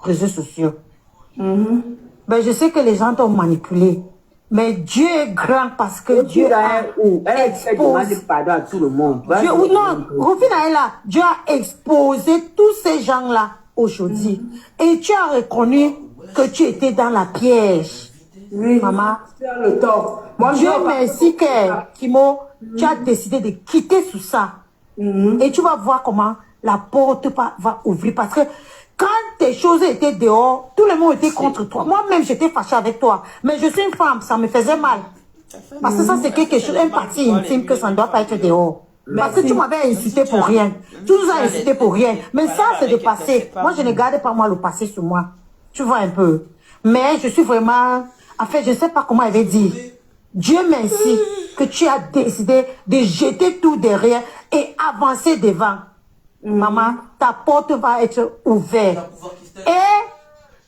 réseaux sociaux. Ben, je sais que les gens t'ont manipulé, mais Dieu est grand parce que Dieu a Elle fait demander pardon à tout le monde. Dieu, non, Rufina est là. Dieu a exposé tous ces gens-là aujourd'hui. Et tu as reconnu que tu étais dans la piège. Oui, Maman. c'est le tort. Moi, Dieu merci que, Kimo, tu as décidé de quitter tout ça. Et tu vas voir comment la porte va ouvrir. Parce que quand tes choses étaient dehors, tout le monde était contre toi. Moi-même, j'étais fâchée avec toi. Mais je suis une femme, ça me faisait mal. Parce que ça, c'est quelque chose, un parti intime que ça ne doit pas être dehors. Parce que tu m'avais insulté pour rien. Tu nous as insulté pour rien. Mais ça, c'est de passé. Moi, je ne garde pas moi le passé sur moi. Tu vois un peu. Mais je suis vraiment... En fait, je ne sais pas comment elle va dire. Dieu merci que tu as décidé de jeter tout derrière et avancer devant. Maman, ta porte va être ouverte. Et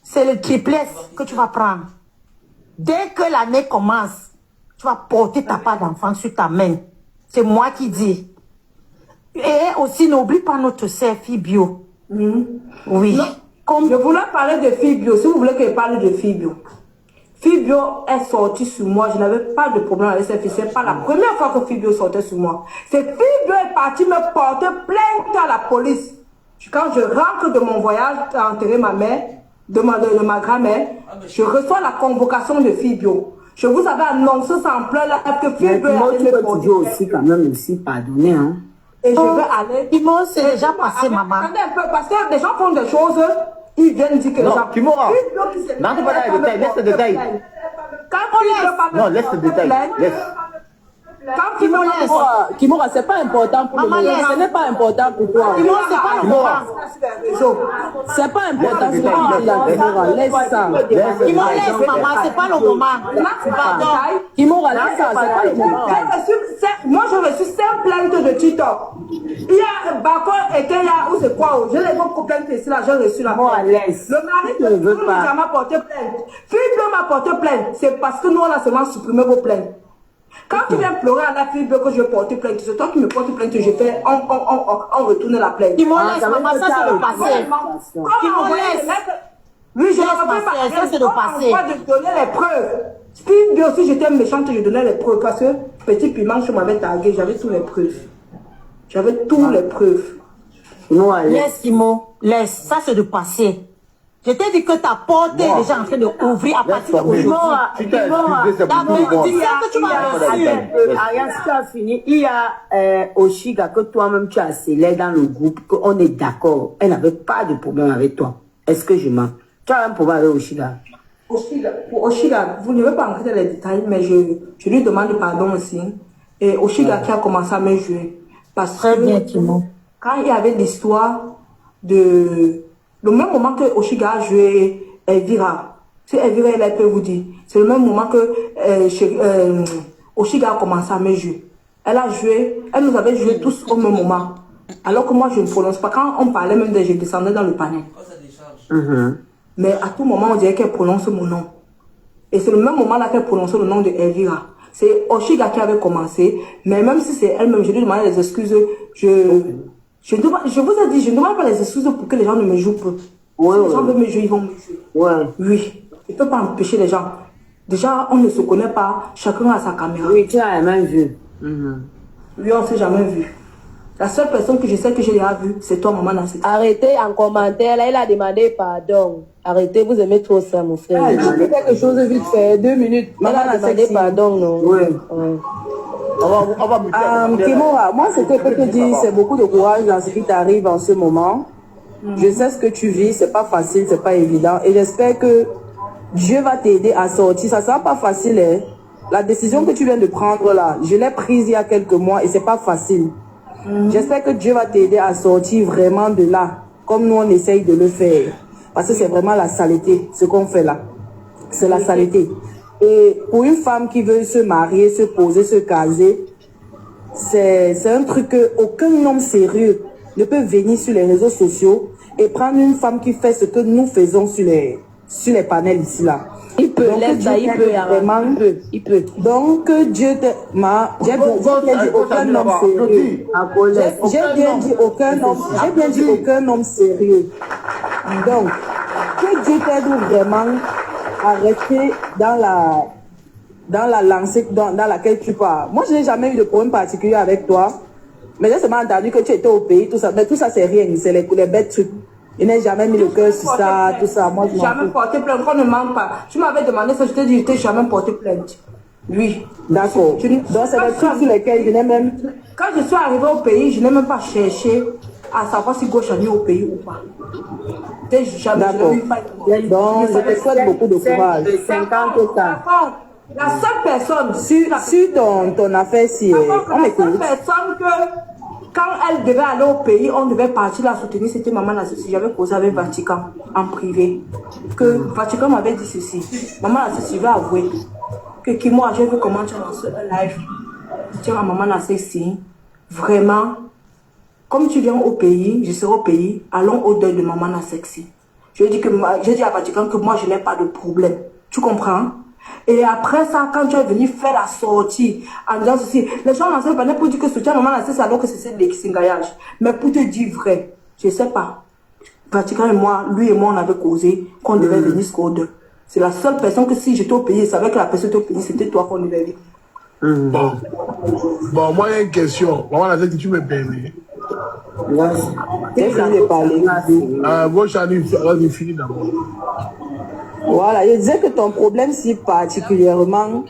c'est le triplesse que tu vas prendre. Dès que l'année commence, tu vas porter ta part d'enfant sur ta main. C'est moi qui dis. Et aussi, n'oublie pas notre sœur Fibio. Oui. Non, comme je voulais parler de Fibio, si vous voulez que je parle de Fibio. Fibio est sorti sur moi, je n'avais pas de problème avec cette fille. C'est pas la première fois que Fibio sortait sur moi. C'est Fibio est parti me porter plainte à la police. Quand je rentre de mon voyage à enterrer ma mère, de ma grand-mère, je reçois la convocation de Fibio. Je vous avais annoncé ça en plein là que Fibio allait me porter. Tu peux aussi quand même aussi pardonner, hein. Et je vais aller. Kimo, c'est déjà passé, maman. Attendez un peu, parce que les gens font des choses. Ils viennent dire que les Non, gens... Kimora, n'entre pas dans les détails, laisse le détail. Non, laisse le détail, laisse. Quand Kimora, Kimora, c'est pas important pour le moment. Ce n'est pas important pour toi. Kimora, c'est pas important. C'est pas important ce que tu dis là, Kimora. Laisse ça. Kimora, laisse, maman, c'est pas le moment. Pardon. Kimora, laisse ça, c'est pas le moment. Moi, j'ai reçu 5 plaintes de TikTok. Il y a Bako et Kenya, ou c'est quoi? Je les vois plaintes ici, là, j'ai reçu la Moi, plainte. laisse. Le mari Je ne veux pas. m'a porté plainte. Fibio m'a porté plainte. C'est parce que nous, on a seulement supprimé vos plaintes. Quand tu viens pleurer à la Fibio que je porte plainte, c'est toi qui me portes plainte, je fais, on retourne la plainte. Kimora, laisse, maman, ça c'est le passé. Kimora, laisse. Oui, je ne Laisse veux pas. passer, ça, c'est le passé. Pas de donner les preuves. Fibio, si j'étais méchante, je donnais les preuves. Parce que petit piment, je m'avais tagué, j'avais toutes les preuves. J'avais toutes les preuves. Moi, Laisse, Kimo, laisse. Ça, c'est de passé. Je t'ai dit que ta porte est déjà en train d'ouvrir à partir d'aujourd'hui. Tu t'es excusé, c'est pour D'accord, moi. dis ça que tu m'as reçu. Ariane, si tu as fini, il y a Oshiga que toi-même tu as scellé dans le groupe, qu'on est d'accord. Elle n'avait pas de problème avec toi. Est-ce que je mens? Tu as un problème avec Oshiga? Pour Oshiga, vous ne devez pas entrer dans les détails, mais je lui demande pardon aussi. Et Oshiga qui a commencé à me jouer. Parce Très que bien, Kimo. quand il y avait l'histoire de... Le même moment que Oshiga a joué Elvira, si Elvira elle peut vous dire, c'est le même moment que Oshiga a commencé à me jouer. Elle a joué, elle nous avait joué tous au même moment. Alors que moi je ne prononce pas. Quand on parlait même de je descendais dans le panel. Mais à tout moment on dirait qu'elle prononce mon nom. Et c'est le même moment là qu'elle prononce le nom de Elvira. C'est Oshiga qui avait commencé, mais même si c'est elle-même, je lui demande les excuses. Je vous ai dit, je ne demande pas les excuses pour que les gens ne me jouent pas. Si les gens veulent me jouer, ils vont me jouer. Oui, je ne peux pas empêcher les gens. Déjà, on ne se connaît pas, chacun a sa caméra. Oui, tu as même vu. Oui, on ne s'est jamais vu. La seule personne que je sais que j'ai déjà vue, c'est toi, maman Nassé. Arrêtez en commentaire, là, il a demandé pardon. Arrêtez, vous aimez trop ça, mon frère. Je fais quelque chose vite fait, 2 minutes. Il a demandé pardon, non? Oui. Kimora, moi, ce que je peux te dire, c'est beaucoup de courage dans ce qui t'arrive en ce moment. Je sais ce que tu vis, c'est pas facile, c'est pas évident. Et j'espère que Dieu va t'aider à sortir. Ça sera pas facile, hein. La décision que tu viens de prendre là, je l'ai prise il y a quelques mois et c'est pas facile. J'espère que Dieu va t'aider à sortir vraiment de là, comme nous on essaye de le faire. Parce que c'est vraiment la saleté, ce qu'on fait là. C'est la saleté. Et pour une femme qui veut se marier, se poser, se caser, c'est un truc que aucun homme sérieux ne peut venir sur les réseaux sociaux et prendre une femme qui fait ce que nous faisons sur les panels ici là. Il peut, il peut, vraiment, il peut. Donc Dieu te j'ai bien dit aucun homme sérieux. J'ai bien dit aucun homme sérieux. Donc que Dieu t'aide vraiment à rester dans la lancée dans laquelle tu pars. Moi, je n'ai jamais eu de problème particulier avec toi. Mais j'ai seulement entendu que tu étais au pays, tout ça. Mais tout ça, c'est rien. C'est les bêtes trucs. Je n'ai jamais mis le cœur sur ça, tout ça. Moi, je n'ai jamais porté plainte. On ne ment pas. Tu m'avais demandé ça, je t'ai dit, je t'ai jamais porté plainte. Oui. D'accord. Donc, c'est des trucs sur lesquels je n'ai même... Quand je suis arrivée au pays, je n'ai même pas cherché à savoir si Gauche a mis au pays ou pas. D'accord. Donc, je te souhaite beaucoup de courage. 50 ans. La seule personne... Sur ton affaire, si... On m'écoute. La seule personne que... Quand elle devait aller au pays, on devait partir la soutenir, c'était Maman Nassessi. J'avais causé avec Vatican en privé. Que Vatican m'avait dit ceci. Maman Nassessi va avouer que moi, j'ai vu comment tu as lancé un live. Tu as Maman Nassessi. Vraiment, comme tu viens au pays, je serai au pays, allons au deuil de Maman Nassessi. J'ai dit à Vatican que moi, je n'ai pas de problème. Tu comprends? Et après ça, quand tu es venu faire la sortie, en disant ceci, les gens n'en savent pas pour dire que soutien Maman Nassessi alors que c'est des xingaillages. Mais pour te dire vrai, je ne sais pas. Vatican et moi, lui et moi, on avait causé qu'on devait venir jusqu'au 2. C'est la seule personne que si j'étais au pays, je savais que la personne était au pays, c'était toi qu'on devait venir. Bon, moi, il y a une question. Maman Nassessi, tu me permets. J'ai fini de parler. Vas-y, finis d'abord. Voilà, je disais que ton problème, si particulièrement,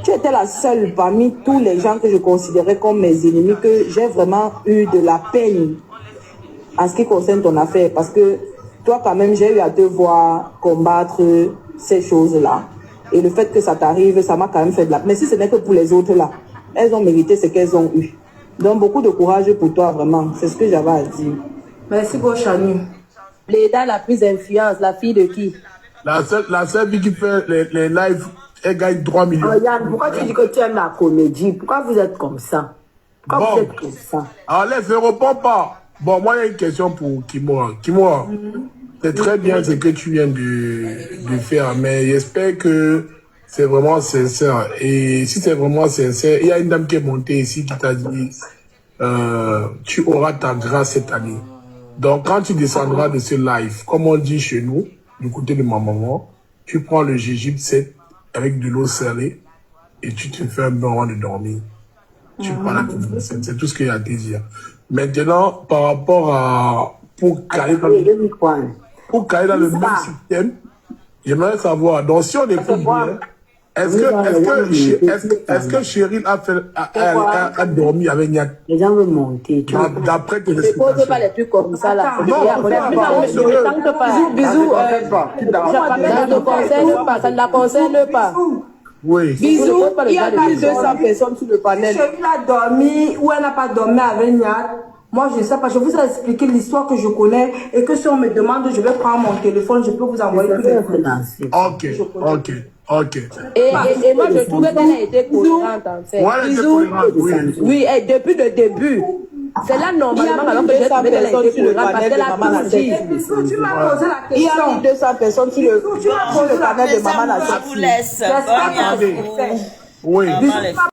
tu étais la seule parmi tous les gens que je considérais comme mes ennemis, que j'ai vraiment eu de la peine en ce qui concerne ton affaire. Parce que toi, quand même, j'ai eu à te voir combattre ces choses-là. Et le fait que ça t'arrive, ça m'a quand même fait de la peine. Mais si ce n'est que pour les autres là, elles ont mérité ce qu'elles ont eu. Donc, beaucoup de courage pour toi, vraiment. C'est ce que j'avais à dire. Merci, Gauchani. Léda la plus influence, la fille de qui? La seule fille qui fait les lives, elle gagne 3 millions. Oh, Yann, pourquoi tu dis que tu aimes la comédie? Pourquoi vous êtes comme ça? Pourquoi vous êtes comme ça? Alors, laisse, ne réponds pas. Bon, moi, il y a une question pour Kimora. Kimora, c'est très bien ce que tu viens de faire, mais j'espère que c'est vraiment sincère. Et si c'est vraiment sincère, il y a une dame qui est montée ici qui t'a dit tu auras ta grâce cette année. Donc, quand tu descendras de ce live, comme on dit chez nous, du côté de ma maman, tu prends le Gégib 7 avec de l'eau salée et tu te fais un bain avant de dormir. Tu prends la confiance. C'est tout ce qu'il y a à te dire. Maintenant, par rapport à... Pour caler dans le même système, j'aimerais savoir, donc si on écoute bien, est-ce que Cheryl a dormi avec Niat? Les gens veulent monter. D'après tes explications. Ne pose pas les trucs comme ça là. Bisous. Ça ne la concerne pas. Oui. Bisous, il y a 1200 personnes sur le panel. Cheryl a dormi ou elle n'a pas dormi avec Niat. Moi, je ne sais pas. Je vous ai expliqué l'histoire que je connais et que si on me demande, je vais prendre mon téléphone, je peux vous envoyer tout les Ok. Et moi, je trouvais qu'elle a été cohérente en fait. Bisous. Oui, et depuis le début. C'est là normalement alors que j'ai trouvé qu'elle a été cohérente parce qu'elle a tout dit. Tu m'as posé la question. Il y a 1200 personnes sur le panel de Maman Nassessi. Je vous laisse. Oui.